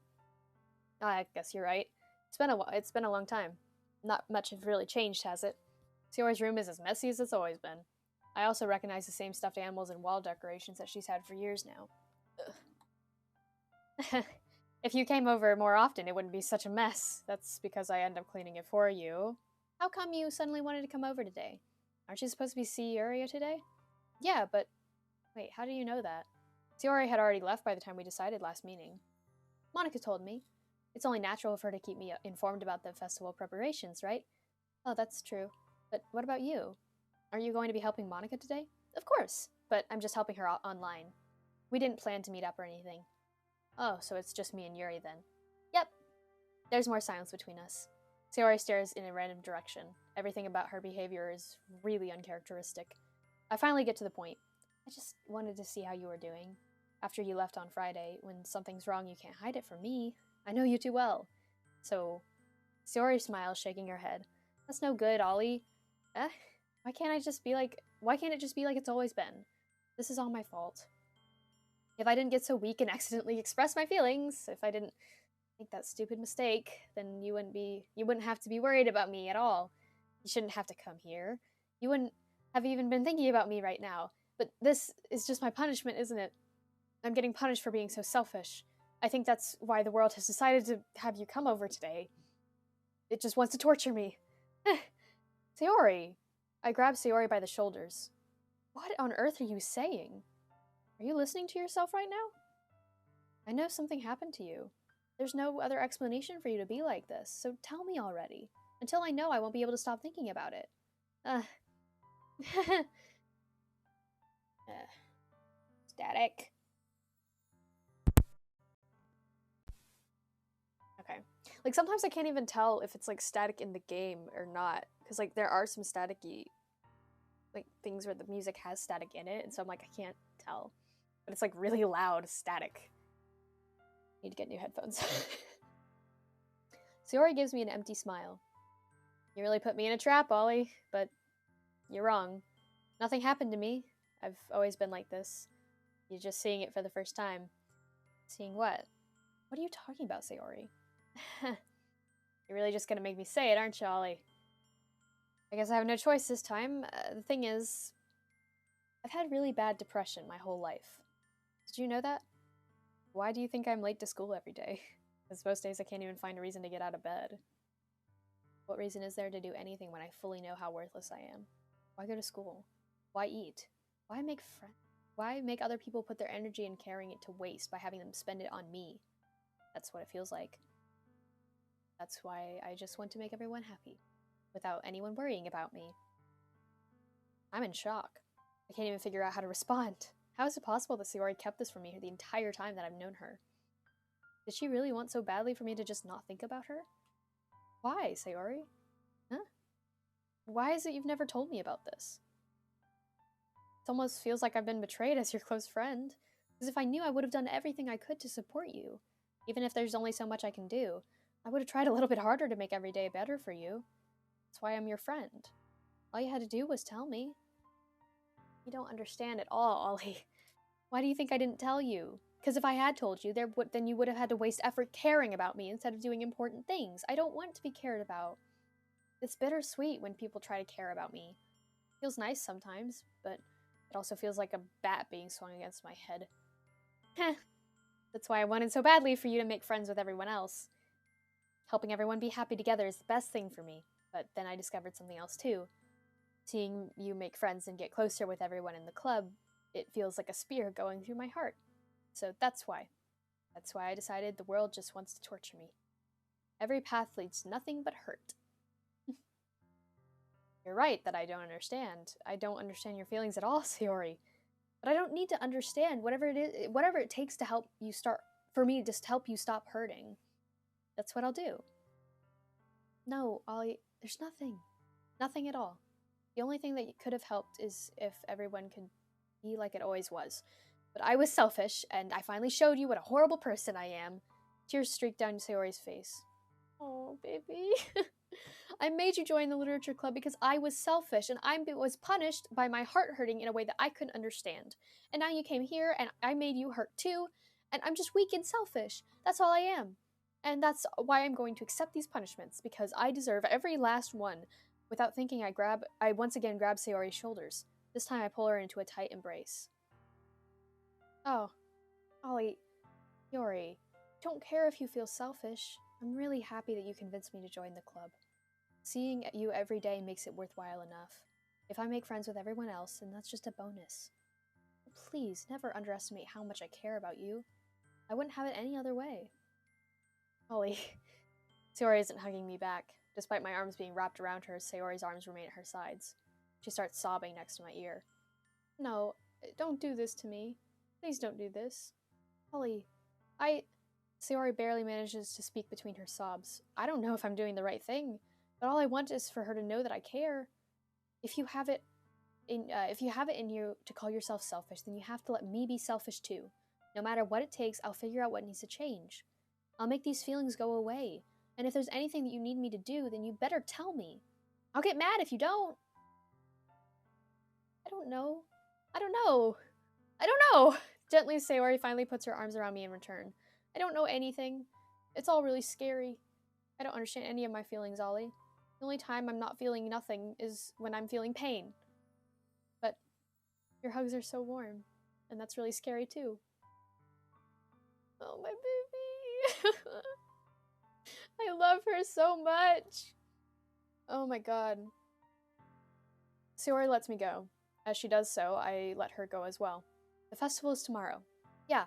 Speaker 1: I guess you're right. It's been a long time. Not much has really changed, has it? Sayori's room is as messy as it's always been. I also recognize the same stuffed animals and wall decorations that she's had for years now. If you came over more often, it wouldn't be such a mess. That's because I end up cleaning it for you. How come you suddenly wanted to come over today? Aren't you supposed to be Sayori today? Yeah, but... Wait, how do you know that? Sayori had already left by the time we decided last meeting. Monica told me. It's only natural for her to keep me informed about the festival preparations, right? Oh, that's true. But what about you? Aren't you going to be helping Monica today? Of course, but I'm just helping her online. We didn't plan to meet up or anything. Oh, so it's just me and Yuri then. Yep. There's more silence between us. Sayori stares in a random direction. Everything about her behavior is really uncharacteristic. I finally get to the point. I just wanted to see how you were doing. After you left on Friday, when something's wrong, you can't hide it from me. I know you too well. So, Sayori smiles, shaking her head. That's no good, Ollie. Why can't it just be like it's always been? This is all my fault. If I didn't get so weak and accidentally express my feelings, if I didn't make that stupid mistake, then you wouldn't have to be worried about me at all. You shouldn't have to come here. You wouldn't have even been thinking about me right now. But this is just my punishment, isn't it? I'm getting punished for being so selfish. I think that's why the world has decided to have you come over today. It just wants to torture me. Sayori! I grab Sayori by the shoulders. What on earth are you saying? Are you listening to yourself right now? I know something happened to you. There's no other explanation for you to be like this, so tell me already. Until I know, I won't be able to stop thinking about it. Static. Okay. Like, sometimes I can't even tell if it's, like, static in the game or not. Because, like, there are some staticky, like, things where the music has static in it, and so I'm like, I can't tell. But it's, like, really loud static. Need to get new headphones. Sayori gives me an empty smile. You really put me in a trap, Ollie, but you're wrong. Nothing happened to me. I've always been like this. You're just seeing it for the first time. Seeing what? What are you talking about, Sayori? You're really just gonna make me say it, aren't you, Ollie? I guess I have no choice this time. The thing is, I've had really bad depression my whole life. Did you know that? Why do you think I'm late to school every day? Because most days I can't even find a reason to get out of bed. What reason is there to do anything when I fully know how worthless I am? Why go to school? Why eat? Why make friends? Why make other people put their energy in carrying it to waste by having them spend it on me? That's what it feels like. That's why I just want to make everyone happy, without anyone worrying about me. I'm in shock. I can't even figure out how to respond. How is it possible that Sayori kept this from me the entire time that I've known her? Did she really want so badly for me to just not think about her? Why, Sayori? Huh? Why is it you've never told me about this? It almost feels like I've been betrayed as your close friend. Because if I knew, I would have done everything I could to support you. Even if there's only so much I can do, I would have tried a little bit harder to make every day better for you. That's why I'm your friend. All you had to do was tell me. You don't understand at all, Ollie. Why do you think I didn't tell you? Because if I had told you, then you would have had to waste effort caring about me instead of doing important things. I don't want to be cared about. It's bittersweet when people try to care about me. It feels nice sometimes, but it also feels like a bat being swung against my head. Heh. That's why I wanted so badly for you to make friends with everyone else. Helping everyone be happy together is the best thing for me, but then I discovered something else too. Seeing you make friends and get closer with everyone in the club, it feels like a spear going through my heart. So that's why. That's why I decided the world just wants to torture me. Every path leads to nothing but hurt. You're right that I don't understand. I don't understand your feelings at all, Sayori. But I don't need to understand whatever it takes to help you for me, just help you stop hurting. That's what I'll do. No, Ollie, there's nothing. Nothing at all. The only thing that could have helped is if everyone could be like it always was. But I was selfish, and I finally showed you what a horrible person I am. Tears streaked down Sayori's face. Oh, baby. I made you join the literature club because I was selfish, and I was punished by my heart hurting in a way that I couldn't understand. And now you came here, and I made you hurt too, and I'm just weak and selfish. That's all I am. And that's why I'm going to accept these punishments, because I deserve every last one. Without thinking, I once again grab Sayori's shoulders. This time I pull her into a tight embrace. Oh, Ollie, Yori, don't care if you feel selfish. I'm really happy that you convinced me to join the club. Seeing you every day makes it worthwhile enough. If I make friends with everyone else, then that's just a bonus. Please, never underestimate how much I care about you. I wouldn't have it any other way. Ollie, Sayori isn't hugging me back. Despite my arms being wrapped around her, Sayori's arms remain at her sides. She starts sobbing next to my ear. No, don't do this to me. Please don't do this. Ollie, Sayori barely manages to speak between her sobs. I don't know if I'm doing the right thing, but all I want is for her to know that I care. If you have it in you to call yourself selfish, then you have to let me be selfish too. No matter what it takes, I'll figure out what needs to change. I'll make these feelings go away. And if there's anything that you need me to do, then you better tell me. I'll get mad if you don't. I don't know. I don't know. I don't know. Gently, Sayori finally puts her arms around me in return. I don't know anything. It's all really scary. I don't understand any of my feelings, Ollie. The only time I'm not feeling nothing is when I'm feeling pain. But your hugs are so warm, and that's really scary too. Oh, my baby. I love her so much. Oh my god. Sayori lets me go. As she does so, I let her go as well. The festival is tomorrow. Yeah.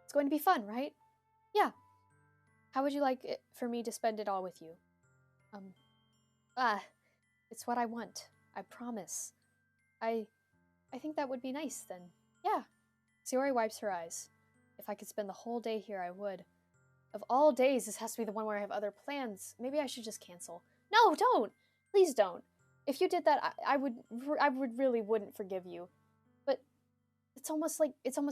Speaker 1: It's going to be fun, right? Yeah. How would you like it for me to spend it all with you? It's what I want. I promise. I think that would be nice then. Yeah. Sayori wipes her eyes. If I could spend the whole day here, I would. Of all days, this has to be the one where I have other plans. Maybe I should just cancel. No, don't! Please don't. If you did that, I really wouldn't forgive you. But it's almost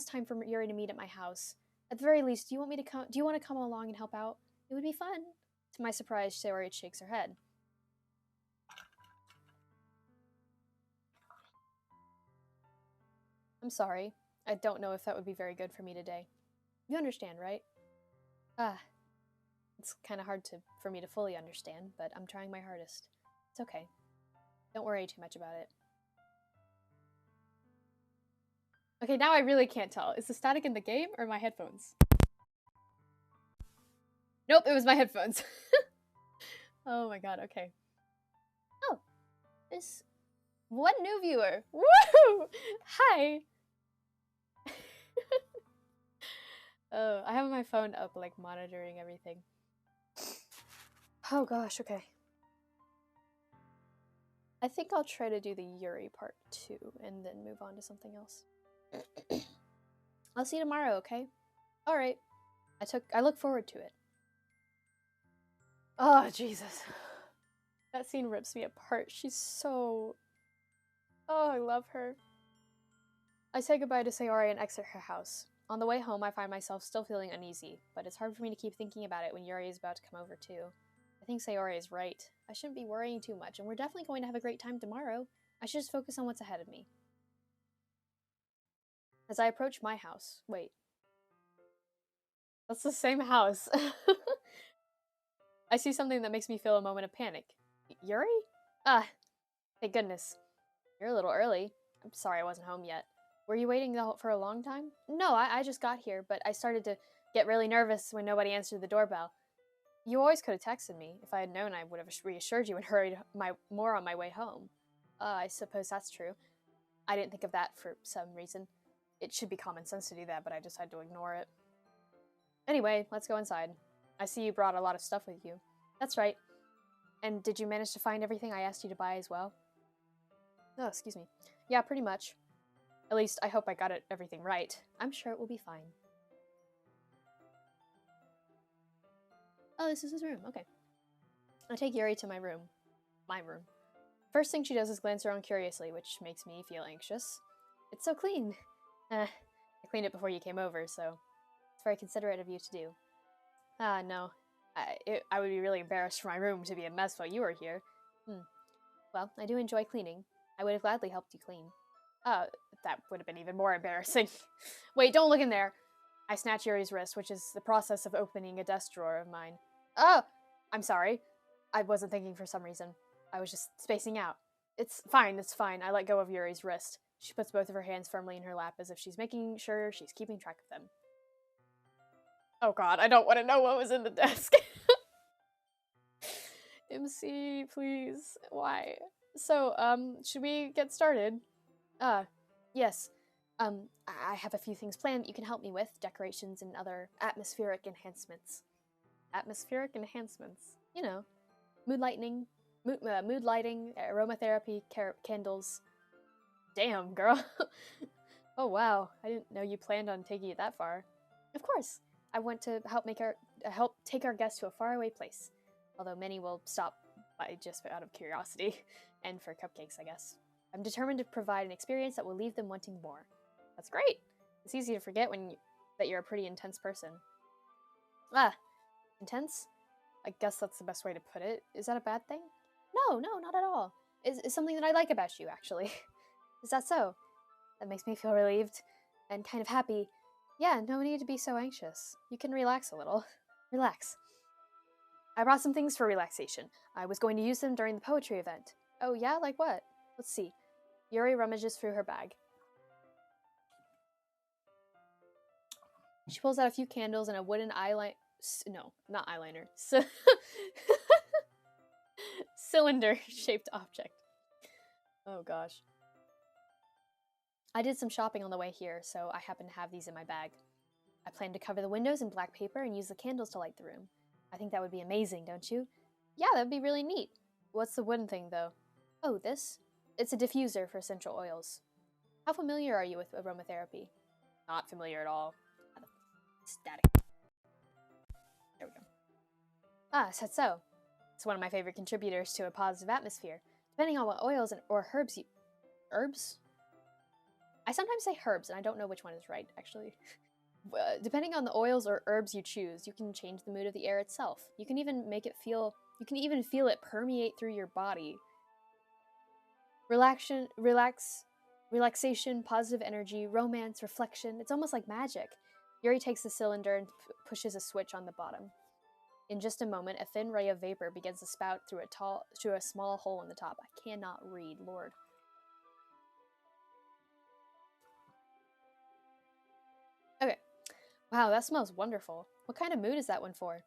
Speaker 1: time for Yuri to meet at my house. At the very least, do you want to come along and help out? It would be fun. To my surprise, Sayori shakes her head. I'm sorry. I don't know if that would be very good for me today. You understand, right? It's kind of hard for me to fully understand, but I'm trying my hardest. It's okay. Don't worry too much about it. Okay, now I really can't tell. Is the static in the game or my headphones? Nope, it was my headphones. Oh my god, okay. Oh, there's one new viewer. Woo! Hi! Oh, I have my phone up, like, monitoring everything. Oh gosh, okay. I think I'll try to do the Yuri part 2 and then move on to something else. I'll see you tomorrow, okay? Alright. I look forward to it. Oh, Jesus. That scene rips me apart. She's so... Oh, I love her. I say goodbye to Sayori and exit her house. On the way home, I find myself still feeling uneasy, but it's hard for me to keep thinking about it when Yuri is about to come over too. I think Sayori is right. I shouldn't be worrying too much, and we're definitely going to have a great time tomorrow. I should just focus on what's ahead of me. As I approach my house... Wait. That's the same house. I see something that makes me feel a moment of panic. Yuri? Thank goodness. You're a little early. I'm sorry I wasn't home yet. Were you waiting for a long time? No, I just got here, but I started to get really nervous when nobody answered the doorbell. You always could have texted me. If I had known, I would have reassured you and hurried more on my way home. I suppose that's true. I didn't think of that for some reason. It should be common sense to do that, but I decided to ignore it. Anyway, let's go inside. I see you brought a lot of stuff with you. That's right. And did you manage to find everything I asked you to buy as well? Oh, excuse me. Yeah, pretty much. At least, I hope I got everything right. I'm sure it will be fine. Oh, this is his room. Okay. I take Yuri to my room. My room. First thing she does is glance around curiously, which makes me feel anxious. It's so clean. I cleaned it before you came over, so it's very considerate of you to do. Ah, no. I would be really embarrassed for my room to be a mess while you were here. Well, I do enjoy cleaning. I would have gladly helped you clean. That would have been even more embarrassing. Wait, don't look in there! I snatch Yuri's wrist, which is the process of opening a desk drawer of mine. Oh! I'm sorry. I wasn't thinking for some reason. I was just spacing out. It's fine. I let go of Yuri's wrist. She puts both of her hands firmly in her lap as if she's making sure she's keeping track of them. Oh god, I don't want to know what was in the desk. MC, please. Why? So, should we get started? Yes. I have a few things planned that you can help me with. Decorations and other atmospheric enhancements. Atmospheric enhancements? You know. Mood lighting, aromatherapy, candles. Damn, girl. Oh wow, I didn't know you planned on taking it that far. Of course. I want to help take our guests to a faraway place. Although many will stop by just out of curiosity. And for cupcakes, I guess. I'm determined to provide an experience that will leave them wanting more. That's great! It's easy to forget that you're a pretty intense person. Intense? I guess that's the best way to put it. Is that a bad thing? No, not at all. It's something that I like about you, actually. Is that so? That makes me feel relieved and kind of happy. Yeah, no need to be so anxious. You can relax a little. Relax. I brought some things for relaxation. I was going to use them during the poetry event. Oh yeah? Like what? Let's see. Yuri rummages through her bag. She pulls out a few candles and a wooden eyeliner. No, not eyeliner. Cylinder-shaped object. Oh gosh. I did some shopping on the way here, so I happen to have these in my bag. I plan to cover the windows in black paper and use the candles to light the room. I think that would be amazing, don't you? Yeah, that'd be really neat. What's the wooden thing, though? Oh, this? It's a diffuser for essential oils. How familiar are you with aromatherapy? Not familiar at all. Static. There we go. Ah, so. It's one of my favorite contributors to a positive atmosphere. Depending on what oils or herbs you... Herbs? I sometimes say herbs, and I don't know which one is right, actually. Depending on the oils or herbs you choose, you can change the mood of the air itself. You can even feel it permeate through your body. Relaxation, positive energy, romance, reflection. It's almost like magic. Yuri takes the cylinder and pushes a switch on the bottom. In just a moment, a thin ray of vapor begins to spout through a small hole in the top. I cannot read, Lord. Okay. Wow, that smells wonderful. What kind of mood is that one for?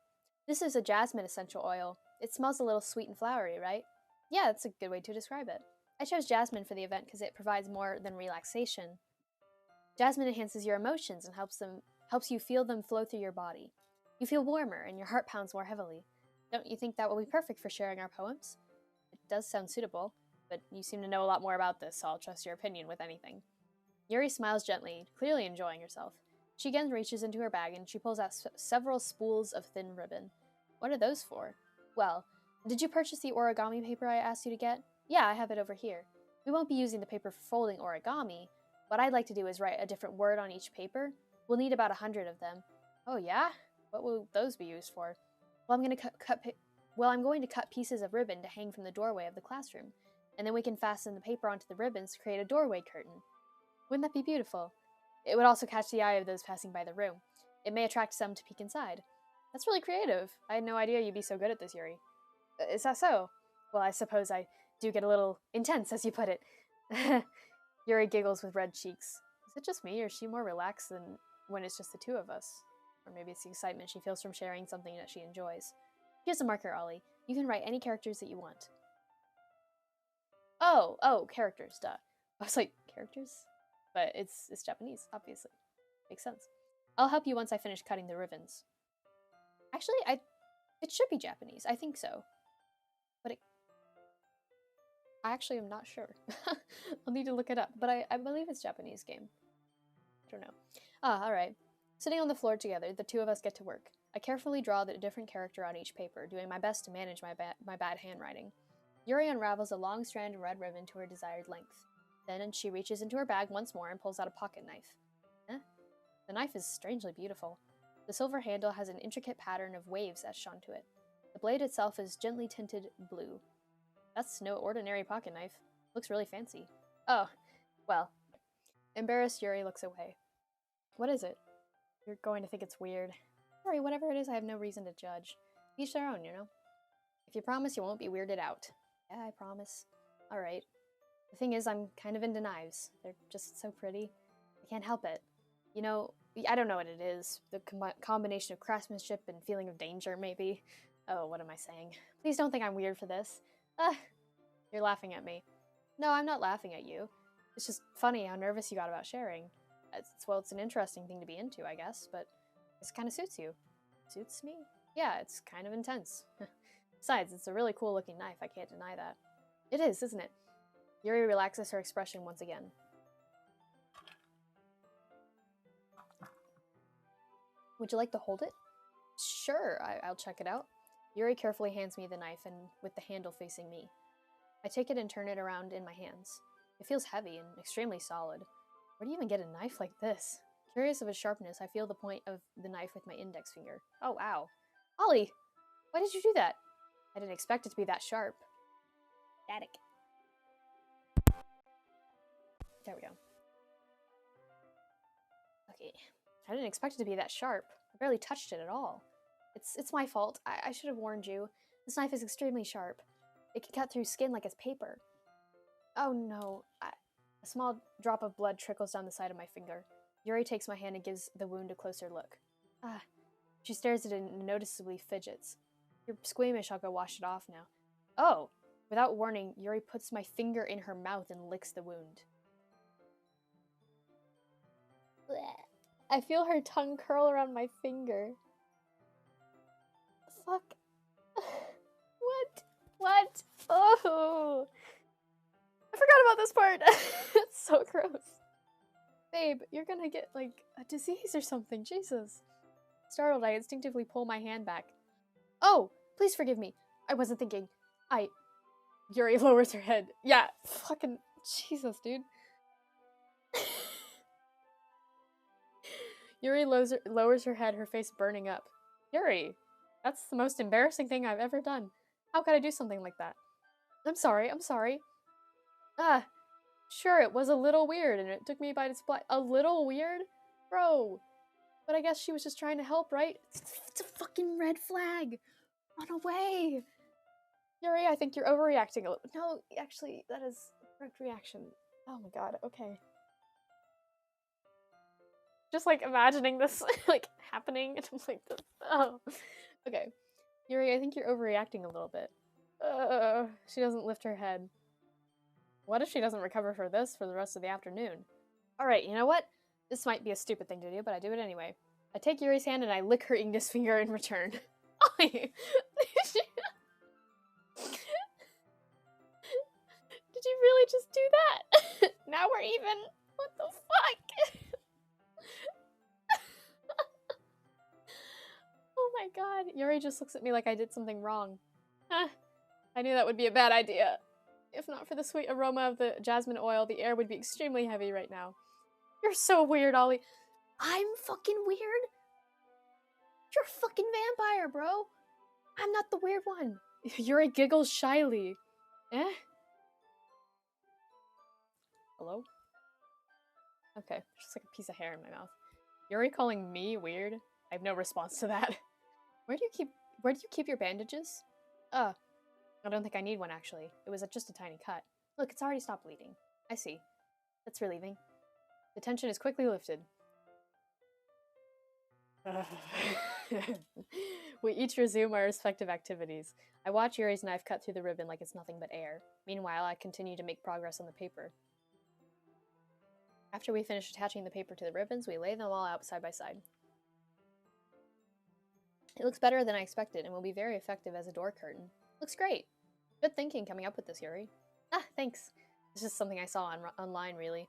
Speaker 1: This is a jasmine essential oil. It smells a little sweet and flowery, right? Yeah, that's a good way to describe it. I chose jasmine for the event because it provides more than relaxation. Jasmine enhances your emotions and helps you feel them flow through your body. You feel warmer and your heart pounds more heavily. Don't you think that will be perfect for sharing our poems? It does sound suitable, but you seem to know a lot more about this, so I'll trust your opinion with anything. Yuri smiles gently, clearly enjoying herself. She again reaches into her bag and she pulls out several spools of thin ribbon. What are those for? Well, did you purchase the origami paper I asked you to get? Yeah, I have it over here. We won't be using the paper for folding origami. What I'd like to do is write a different word on each paper. We'll need about 100 of them. Oh yeah? What will those be used for? Well, I'm going to cut pieces of ribbon to hang from the doorway of the classroom, and then we can fasten the paper onto the ribbons to create a doorway curtain. Wouldn't that be beautiful? It would also catch the eye of those passing by the room. It may attract some to peek inside. That's really creative. I had no idea you'd be so good at this, Yuri. Is that so? Well, I suppose I do get a little intense, as you put it. Yuri giggles with red cheeks. Is it just me, or is she more relaxed than when it's just the two of us? Or maybe it's the excitement she feels from sharing something that she enjoys. Here's a marker, Ollie. You can write any characters that you want. Oh, characters, duh. I was like, characters? But it's Japanese, obviously. Makes sense. I'll help you once I finish cutting the ribbons. Actually, it should be Japanese. I think so. But I actually am not sure. I'll need to look it up. But I believe it's a Japanese game. I don't know. Ah, alright. Sitting on the floor together, the two of us get to work. I carefully draw the different character on each paper, doing my best to manage my bad handwriting. Yuri unravels a long strand of red ribbon to her desired length. Then she reaches into her bag once more and pulls out a pocket knife. Eh? The knife is strangely beautiful. The silver handle has an intricate pattern of waves etched onto it. The blade itself is gently tinted blue. That's no ordinary pocket knife. Looks really fancy. Oh, well. Embarrassed, Yuri looks away. What is it? You're going to think it's weird. Sorry, whatever it is, I have no reason to judge. Each their own, you know? If you promise you won't be weirded out. Yeah, I promise. Alright. The thing is, I'm kind of into knives. They're just so pretty. I can't help it. You know, I don't know what it is. The combination of craftsmanship and feeling of danger, maybe. Oh, what am I saying? Please don't think I'm weird for this. You're laughing at me. No, I'm not laughing at you. It's just funny how nervous you got about sharing. Well, it's an interesting thing to be into, I guess, but this kind of suits you. Suits me? Yeah, it's kind of intense. Besides, it's a really cool looking knife, I can't deny that. It is, isn't it? Yuri relaxes her expression once again. Would you like to hold it? Sure, I'll check it out. Yuri carefully hands me the knife and with the handle facing me. I take it and turn it around in my hands. It feels heavy and extremely solid. Where do you even get a knife like this? Curious of its sharpness, I feel the point of the knife with my index finger. Oh, ow. Ollie! Why did you do that? I didn't expect it to be that sharp. Static. There we go. Okay. I didn't expect it to be that sharp. I barely touched it at all. It's my fault. I should have warned you. This knife is extremely sharp. It can cut through skin like it's paper. Oh no. A small drop of blood trickles down the side of my finger. Yuri takes my hand and gives the wound a closer look. She stares at it and noticeably fidgets. You're squeamish, I'll go wash it off now. Oh! Without warning, Yuri puts my finger in her mouth and licks the wound. Blech. I feel her tongue curl around my finger. Fuck. What? Oh! I forgot about this part! It's so gross. Babe, you're gonna get, like, a disease or something, Jesus. Startled, I instinctively pull my hand back. Oh! Please forgive me. I wasn't thinking. Yuri lowers her head. Yeah, fucking Jesus, dude. Yuri lowers her head, her face burning up. Yuri, that's the most embarrassing thing I've ever done. How could I do something like that? I'm sorry. Sure, it was a little weird, and it took me by surprise. A little weird? Bro. But I guess she was just trying to help, right? It's a fucking red flag. Run away. Yuri, I think you're overreacting a little. No, actually, that is the correct reaction. Oh my god, okay. Just, like, imagining this, like, happening, and I'm like, oh. Okay. Yuri, I think you're overreacting a little bit. She doesn't lift her head. What if she doesn't recover for this for the rest of the afternoon? Alright, you know what? This might be a stupid thing to do, but I do it anyway. I take Yuri's hand and I lick her index finger in return. Did you really just do that? Now we're even. What the fuck? Oh my god. Yuri just looks at me like I did something wrong. I knew that would be a bad idea. If not for the sweet aroma of the jasmine oil, the air would be extremely heavy right now. You're so weird, Ollie. I'm fucking weird? You're a fucking vampire, bro. I'm not the weird one. Yuri giggles shyly. Eh? Hello? Okay, just like a piece of hair in my mouth. Yuri calling me weird? I have no response to that. Where do you keep your bandages? I don't think I need one, actually. It was just a tiny cut. Look, it's already stopped bleeding. I see. That's relieving. The tension is quickly lifted. We each resume our respective activities. I watch Yuri's knife cut through the ribbon like it's nothing but air. Meanwhile, I continue to make progress on the paper. After we finish attaching the paper to the ribbons, we lay them all out side by side. It looks better than I expected and will be very effective as a door curtain. Looks great. Good thinking coming up with this, Yuri. Ah, thanks. It's just something I saw online, really.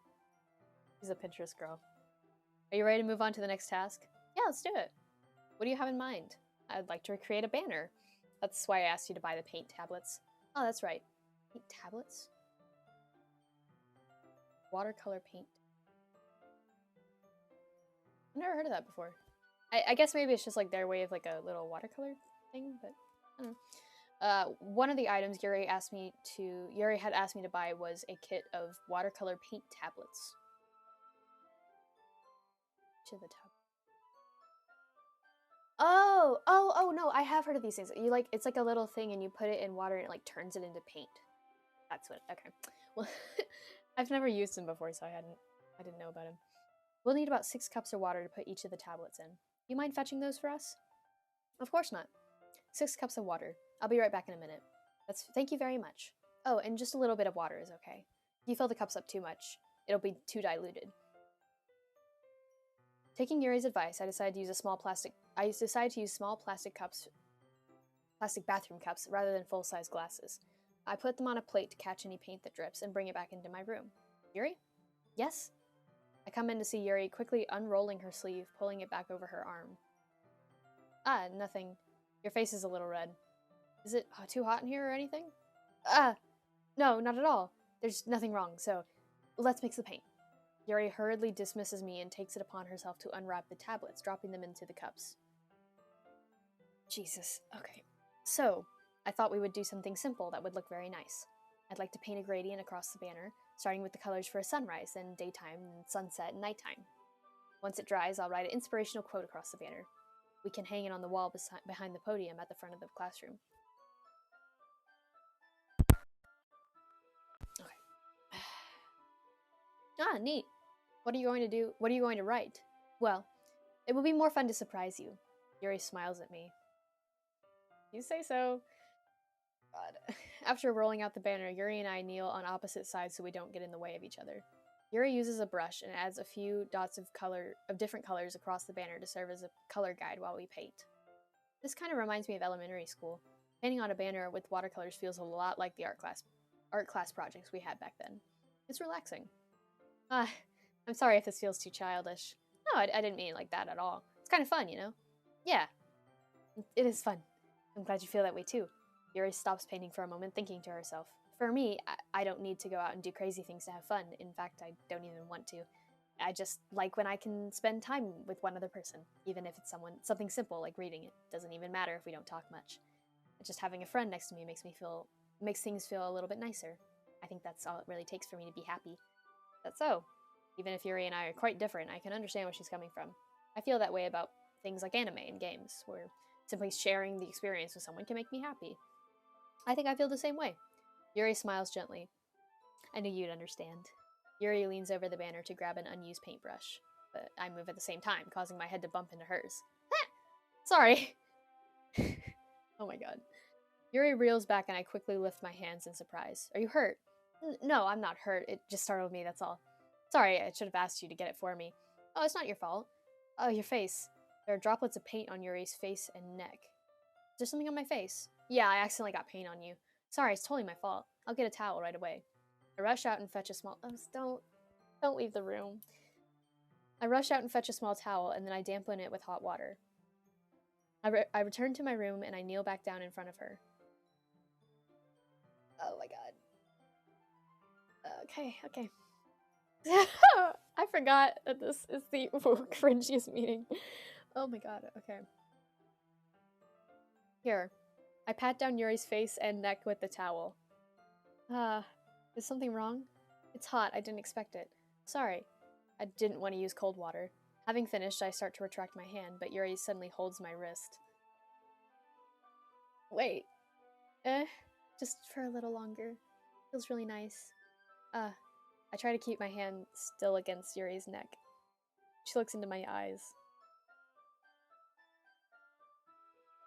Speaker 1: She's a Pinterest girl. Are you ready to move on to the next task? Yeah, let's do it. What do you have in mind? I'd like to recreate a banner. That's why I asked you to buy the paint tablets. Oh, that's right. Paint tablets? Watercolor paint. I've never heard of that before. I guess maybe it's just like their way of like a little watercolor thing, but I don't know. One of the items Yuri had asked me to buy was a kit of watercolor paint tablets. To the top. Oh no, I have heard of these things. You like it's like a little thing and you put it in water and it like turns it into paint. That's what okay. Well I've never used them before, so I didn't know about them. We'll need about 6 cups of water to put each of the tablets in. You mind fetching those for us? Of course not. 6 cups of water. I'll be right back in a minute. Thank you very much. Oh, and just a little bit of water is okay. If you fill the cups up too much, it'll be too diluted. Taking Yuri's advice, I decided to use small plastic bathroom cups rather than full-size glasses. I put them on a plate to catch any paint that drips and bring it back into my room. Yuri? Yes? I come in to see Yuri quickly unrolling her sleeve, pulling it back over her arm. Ah, nothing. Your face is a little red. Is it too hot in here or anything? No, not at all. There's nothing wrong, so let's mix the paint. Yuri hurriedly dismisses me and takes it upon herself to unwrap the tablets, dropping them into the cups. Jesus, okay. So, I thought we would do something simple that would look very nice. I'd like to paint a gradient across the banner, starting with the colors for a sunrise, then daytime, and sunset, and nighttime. Once it dries, I'll write an inspirational quote across the banner. We can hang it on the wall behind the podium at the front of the classroom. Okay. Ah, neat. What are you going to do? What are you going to write? Well, it will be more fun to surprise you. Yuri smiles at me. You say so. God. After rolling out the banner, Yuri and I kneel on opposite sides so we don't get in the way of each other. Yuri uses a brush and adds a few dots of different colors across the banner to serve as a color guide while we paint. This kind of reminds me of elementary school. Painting on a banner with watercolors feels a lot like the art class projects we had back then. It's relaxing. I'm sorry if this feels too childish. No, I didn't mean it like that at all. It's kind of fun, you know? Yeah, it is fun. I'm glad you feel that way too. Yuri stops painting for a moment, thinking to herself. For me, I don't need to go out and do crazy things to have fun. In fact, I don't even want to. I just like when I can spend time with one other person, even if it's something simple like reading it. Doesn't even matter if we don't talk much. Just having a friend next to me makes things feel a little bit nicer. I think that's all it really takes for me to be happy. That's so. Even if Yuri and I are quite different, I can understand where she's coming from. I feel that way about things like anime and games, where simply sharing the experience with someone can make me happy. I think I feel the same way. Yuri smiles gently. I knew you'd understand. Yuri leans over the banner to grab an unused paintbrush, but I move at the same time, causing my head to bump into hers. Sorry! Oh my god. Yuri reels back and I quickly lift my hands in surprise. Are you hurt? No, I'm not hurt. It just startled me, that's all. Sorry, I should have asked you to get it for me. Oh, it's not your fault. Oh, your face. There are droplets of paint on Yuri's face and neck. Is there something on my face? Yeah, I accidentally got paint on you. Sorry, it's totally my fault. I'll get a towel right away. I rush out and fetch a small... Oh, don't leave the room. I rush out and fetch a small towel, and then I dampen it with hot water. I return to my room, and I kneel back down in front of her. Oh my god. Okay. I forgot that this is the cringiest meeting. Oh my god, okay. Here. I pat down Yuri's face and neck with the towel. Is something wrong? It's hot, I didn't expect it. Sorry. I didn't want to use cold water. Having finished, I start to retract my hand, but Yuri suddenly holds my wrist. Wait. Just for a little longer. Feels really nice. I try to keep my hand still against Yuri's neck. She looks into my eyes.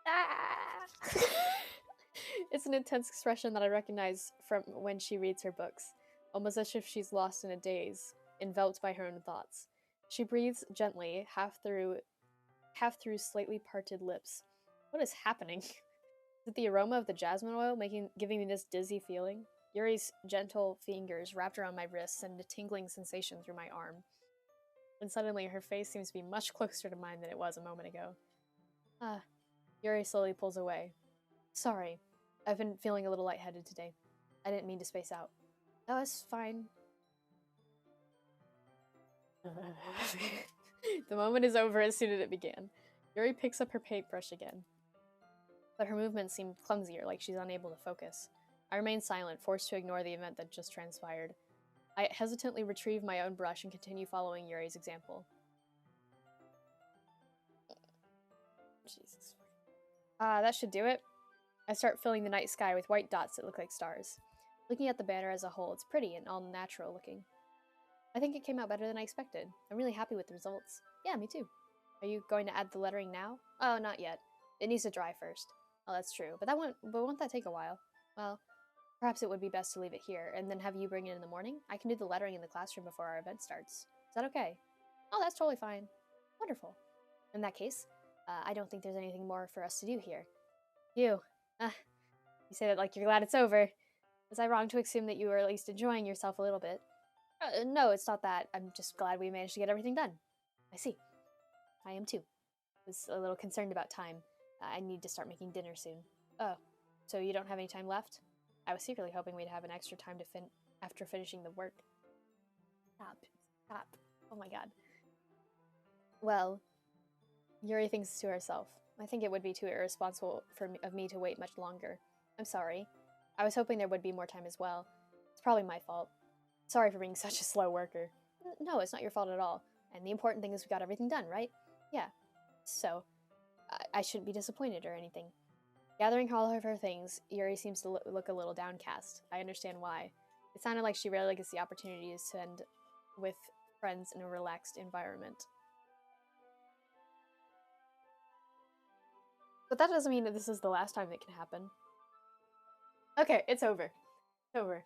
Speaker 1: Ah! It's an intense expression that I recognize from when she reads her books, almost as if she's lost in a daze, enveloped by her own thoughts. She breathes gently, half through slightly parted lips. What is happening? Is it the aroma of the jasmine oil giving me this dizzy feeling? Yuri's gentle fingers wrapped around my wrists and a tingling sensation through my arm. And suddenly her face seems to be much closer to mine than it was a moment ago. Yuri slowly pulls away. Sorry, I've been feeling a little lightheaded today. I didn't mean to space out. That was fine. The moment is over as soon as it began. Yuri picks up her paintbrush again. But her movements seem clumsier, like she's unable to focus. I remain silent, forced to ignore the event that just transpired. I hesitantly retrieve my own brush and continue following Yuri's example. Jesus. That should do it. I start filling the night sky with white dots that look like stars. Looking at the banner as a whole, it's pretty and all natural looking. I think it came out better than I expected. I'm really happy with the results. Yeah, me too. Are you going to add the lettering now? Oh, not yet. It needs to dry first. Oh, that's true. But won't that take a while? Well, perhaps it would be best to leave it here, and then have you bring it in the morning? I can do the lettering in the classroom before our event starts. Is that okay? Oh, that's totally fine. Wonderful. In that case, I don't think there's anything more for us to do here. You say that like you're glad it's over. Was I wrong to assume that you were at least enjoying yourself a little bit? No, it's not that. I'm just glad we managed to get everything done. I see. I am too. Was a little concerned about time. I need to start making dinner soon. Oh, so you don't have any time left? I was secretly hoping we'd have an extra time to after finishing the work. Stop. Oh my god. Well, Yuri thinks to herself. I think it would be too irresponsible of me to wait much longer. I'm sorry. I was hoping there would be more time as well. It's probably my fault. Sorry for being such a slow worker. No, it's not your fault at all. And the important thing is we got everything done, right? Yeah. So, I shouldn't be disappointed or anything. Gathering all of her things, Yuri seems to look a little downcast. I understand why. It sounded like she rarely gets the opportunity to spend with friends in a relaxed environment. But that doesn't mean that this is the last time it can happen. Okay, it's over. It's over.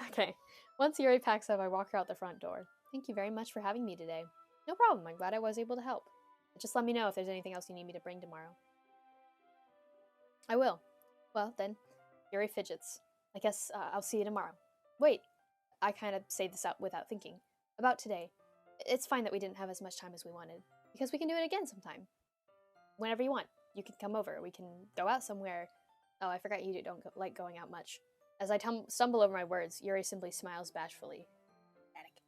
Speaker 1: Okay. Once Yuri packs up, I walk her out the front door. Thank you very much for having me today. No problem. I'm glad I was able to help. Just let me know if there's anything else you need me to bring tomorrow. I will. Well, then, Yuri fidgets. I guess I'll see you tomorrow. Wait. I kind of say this out without thinking. About today. It's fine that we didn't have as much time as we wanted. Because we can do it again sometime. Whenever you want. You can come over. We can go out somewhere. Oh, I forgot you don't like going out much. As I stumble over my words, Yuri simply smiles bashfully. Attic.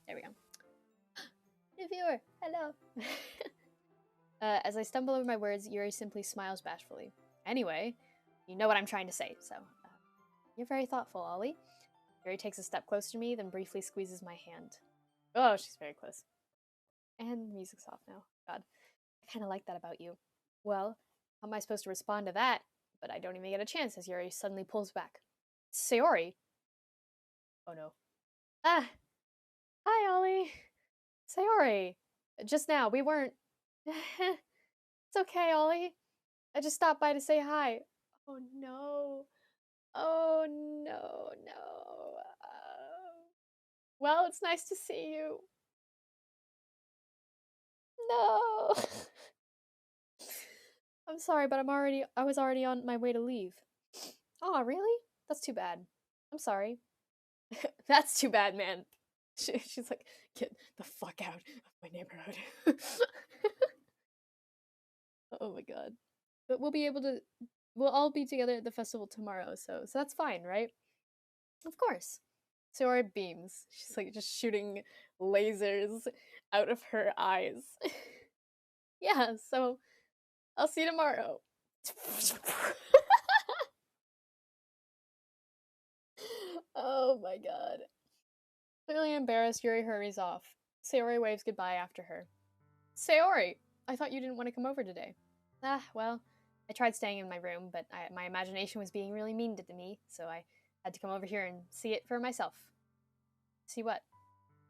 Speaker 1: There we go. New viewer, hello. As I stumble over my words, Yuri simply smiles bashfully. Anyway, you know what I'm trying to say, so... you're very thoughtful, Ollie. Yuri takes a step closer to me, then briefly squeezes my hand. Oh, she's very close. And the music's off now. God, I kind of like that about you. Well, how am I supposed to respond to that? But I don't even get a chance as Yuri suddenly pulls back. Sayori! Oh no. Ah! Hi, Ollie! Sayori! Just now, we weren't... It's okay, Ollie. I just stopped by to say hi. Oh no. Oh no. Well, it's nice to see you. No. I'm sorry, but I was already on my way to leave. Oh, really? That's too bad. I'm sorry. That's too bad, man. She's like, get the fuck out of my neighborhood. Oh my god. But we'll all be together at the festival tomorrow, so that's fine, right? Of course. Sayori beams. She's like just shooting lasers out of her eyes. Yeah, so I'll see you tomorrow. Oh my god. Clearly embarrassed, Yuri hurries off. Sayori waves goodbye after her. Sayori! I thought you didn't want to come over today. Well, I tried staying in my room, but my imagination was being really mean to me, so I had to come over here and see it for myself. See what?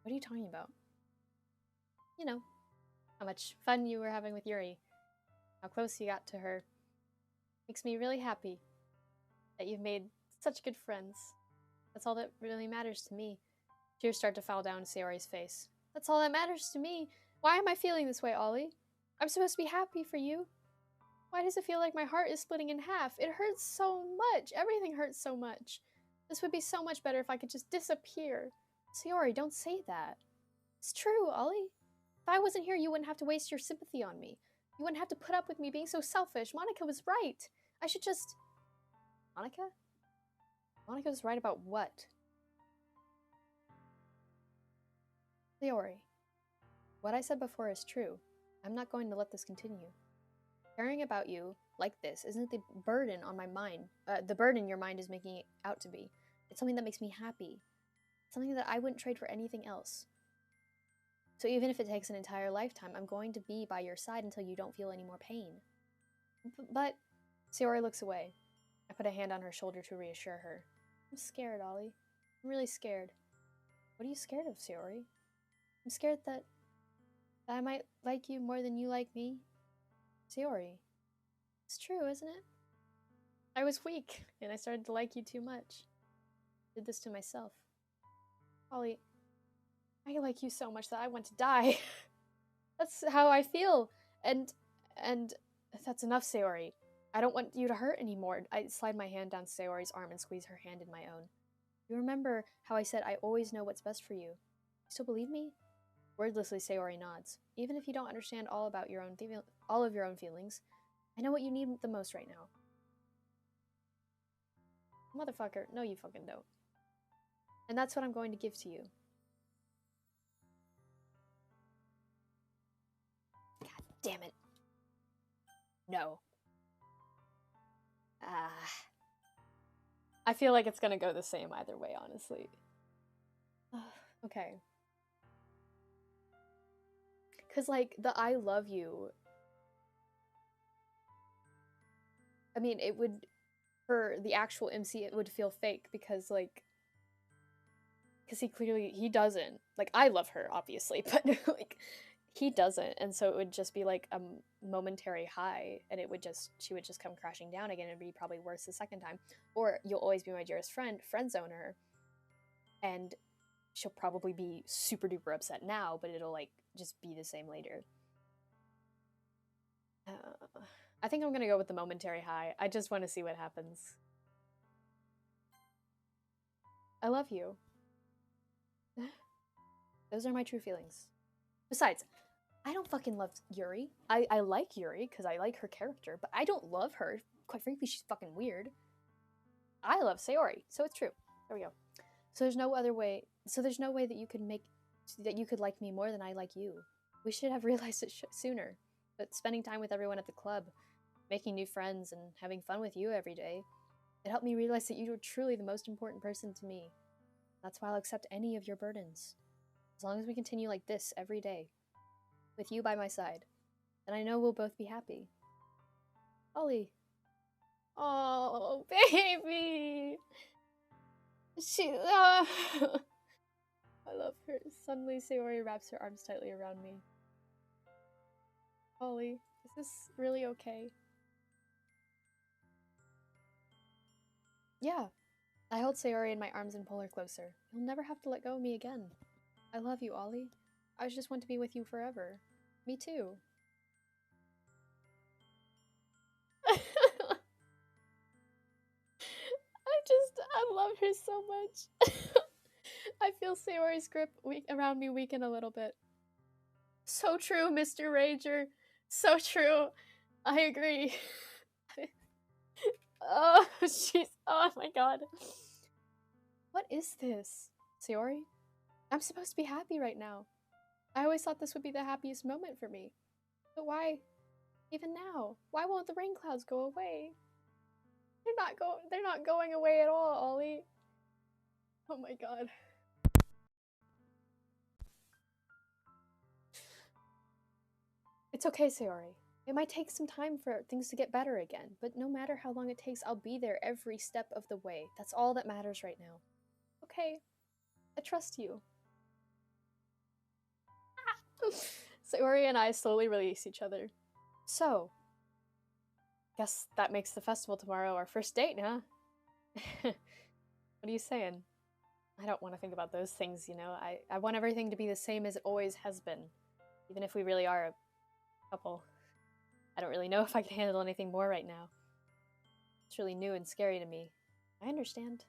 Speaker 1: What are you talking about? You know, how much fun you were having with Yuri. How close you got to her. Makes me really happy that you've made such good friends. That's all that really matters to me. Tears start to fall down Sayori's face. That's all that matters to me. Why am I feeling this way, Ollie? I'm supposed to be happy for you. Why does it feel like my heart is splitting in half? It hurts so much. Everything hurts so much. This would be so much better if I could just disappear. Sayori, don't say that. It's true, Ollie. If I wasn't here, you wouldn't have to waste your sympathy on me. You wouldn't have to put up with me being so selfish. Monica was right. I should just... Monica? Monica was right about what? Sayori, what I said before is true. I'm not going to let this continue. Caring about you like this isn't the burden on my mind, the burden your mind is making it out to be. It's something that makes me happy. Something that I wouldn't trade for anything else. So even if it takes an entire lifetime, I'm going to be by your side until you don't feel any more pain. But Sayori looks away. I put a hand on her shoulder to reassure her. I'm scared, Ollie. I'm really scared. What are you scared of, Sayori? I'm scared that I might like you more than you like me. Sayori, it's true, isn't it? I was weak, and I started to like you too much. I did this to myself. Ollie, I like you so much that I want to die. That's how I feel. And that's enough, Sayori. I don't want you to hurt anymore. I slide my hand down Sayori's arm and squeeze her hand in my own. You remember how I said I always know what's best for you? You still believe me? Wordlessly, Sayori nods. Even if you don't understand all of your own feelings, I know what you need the most right now. Motherfucker, no you fucking don't. And that's what I'm going to give to you. God damn it. No. I feel like it's gonna go the same either way, honestly. Okay. Because, like, the I love you... I mean, it would... For the actual MC, it would feel fake because, like... Because he doesn't. Like, I love her, obviously, but, like, he doesn't. And so it would just be, like, a momentary high, and she would just come crashing down again. It'd be probably worse the second time. Or, you'll always be my dearest friend zone her, and she'll probably be super duper upset now, but it'll, like, just be the same later. I think I'm gonna go with the momentary high. I just want to see what happens. I love you. Those are my true feelings. Besides, I don't fucking love Yuri. I like Yuri because I like her character, but I don't love her. Quite frankly, she's fucking weird. I love Sayori, so it's true. There we go. So there's no way that you could like me more than I like you. We should have realized it sooner. But spending time with everyone at the club, making new friends, and having fun with you every day, it helped me realize that you were truly the most important person to me. That's why I'll accept any of your burdens. As long as we continue like this every day, with you by my side, then I know we'll both be happy. Ollie. Oh, baby! I love her. Suddenly, Sayori wraps her arms tightly around me. Ollie, is this really okay? Yeah. I hold Sayori in my arms and pull her closer. You'll never have to let go of me again. I love you, Ollie. I just want to be with you forever. Me too. I love her so much. I feel Sayori's grip around me weaken a little bit. So true, Mr. Rager. So true. I agree. Oh, oh my god. What is this? Sayori? I'm supposed to be happy right now. I always thought this would be the happiest moment for me. But why? Even now? Why won't the rain clouds go away? They're not going away at all, Ollie. Oh my god. It's okay, Sayori. It might take some time for things to get better again, but no matter how long it takes, I'll be there every step of the way. That's all that matters right now. Okay. I trust you. Sayori and I slowly release each other. So, guess that makes the festival tomorrow our first date, huh? What are you saying? I don't want to think about those things, you know? I want everything to be the same as it always has been. Even if we really are a couple. I don't really know if I can handle anything more right now. It's really new and scary to me. I understand.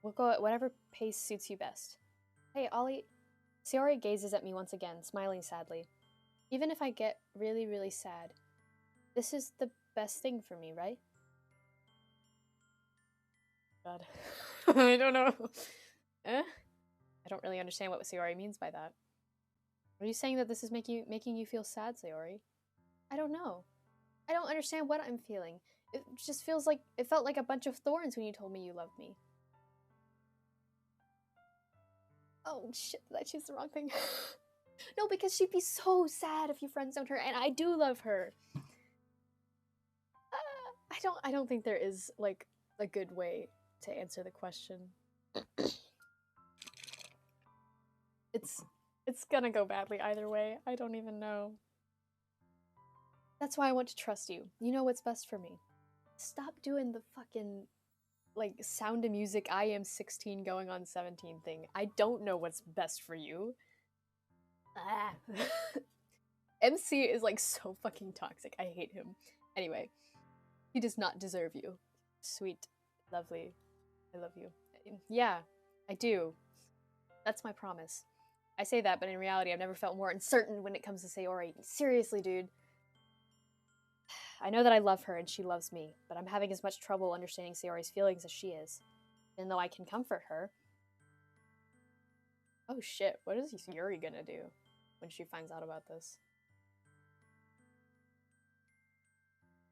Speaker 1: We'll go at whatever pace suits you best. Hey, Ollie. Sayori gazes at me once again, smiling sadly. Even if I get really, really sad, this is the best thing for me, right? God. I don't know. I don't really understand what Sayori means by that. Are you saying that this is making you feel sad, Sayori? I don't know. I don't understand what I'm feeling. It just feels like it felt like a bunch of thorns when you told me you loved me. Oh shit, did I choose the wrong thing? No, because she'd be so sad if you friend-zoned her, and I do love her. I don't think there is like a good way to answer the question. It's gonna go badly either way. I don't even know. That's why I want to trust you. You know what's best for me. Stop doing the fucking, like, Sound of Music I am 16 going on 17 thing. I don't know what's best for you. Ah. MC is, like, so fucking toxic. I hate him. Anyway, he does not deserve you. Sweet. Lovely. I love you. Yeah, I do. That's my promise. I say that, but in reality, I've never felt more uncertain when it comes to Sayori. Seriously, dude. I know that I love her and she loves me, but I'm having as much trouble understanding Sayori's feelings as she is. Even though I can comfort her. Oh shit, what is Yuri gonna do when she finds out about this?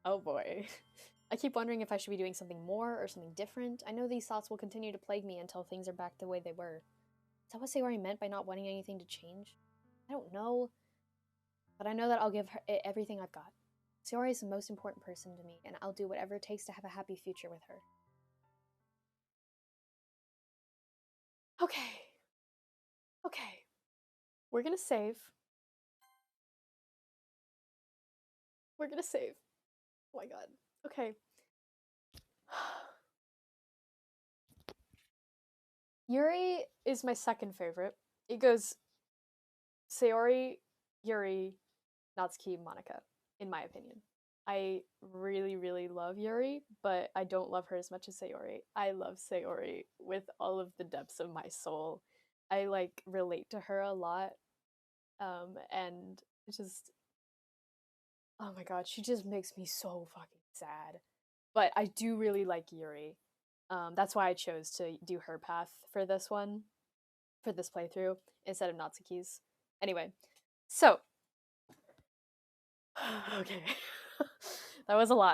Speaker 1: Oh boy. I keep wondering if I should be doing something more or something different. I know these thoughts will continue to plague me until things are back the way they were. Is that what Sayori meant by not wanting anything to change? I don't know. But I know that I'll give her everything I've got. Sayori is the most important person to me, and I'll do whatever it takes to have a happy future with her. Okay. Okay. We're gonna save. We're gonna save. Oh my god. Okay. Yuri is my second favorite. It goes Sayori, Yuri, Natsuki, Monika, in my opinion. I really, really love Yuri, but I don't love her as much as Sayori. I love Sayori with all of the depths of my soul. I, like, relate to her a lot. And just, oh my god, she just makes me so fucking sad. But I do really like Yuri. That's why I chose to do her path for this one, for this playthrough, instead of Natsuki's. Anyway, so, okay. That was a lot.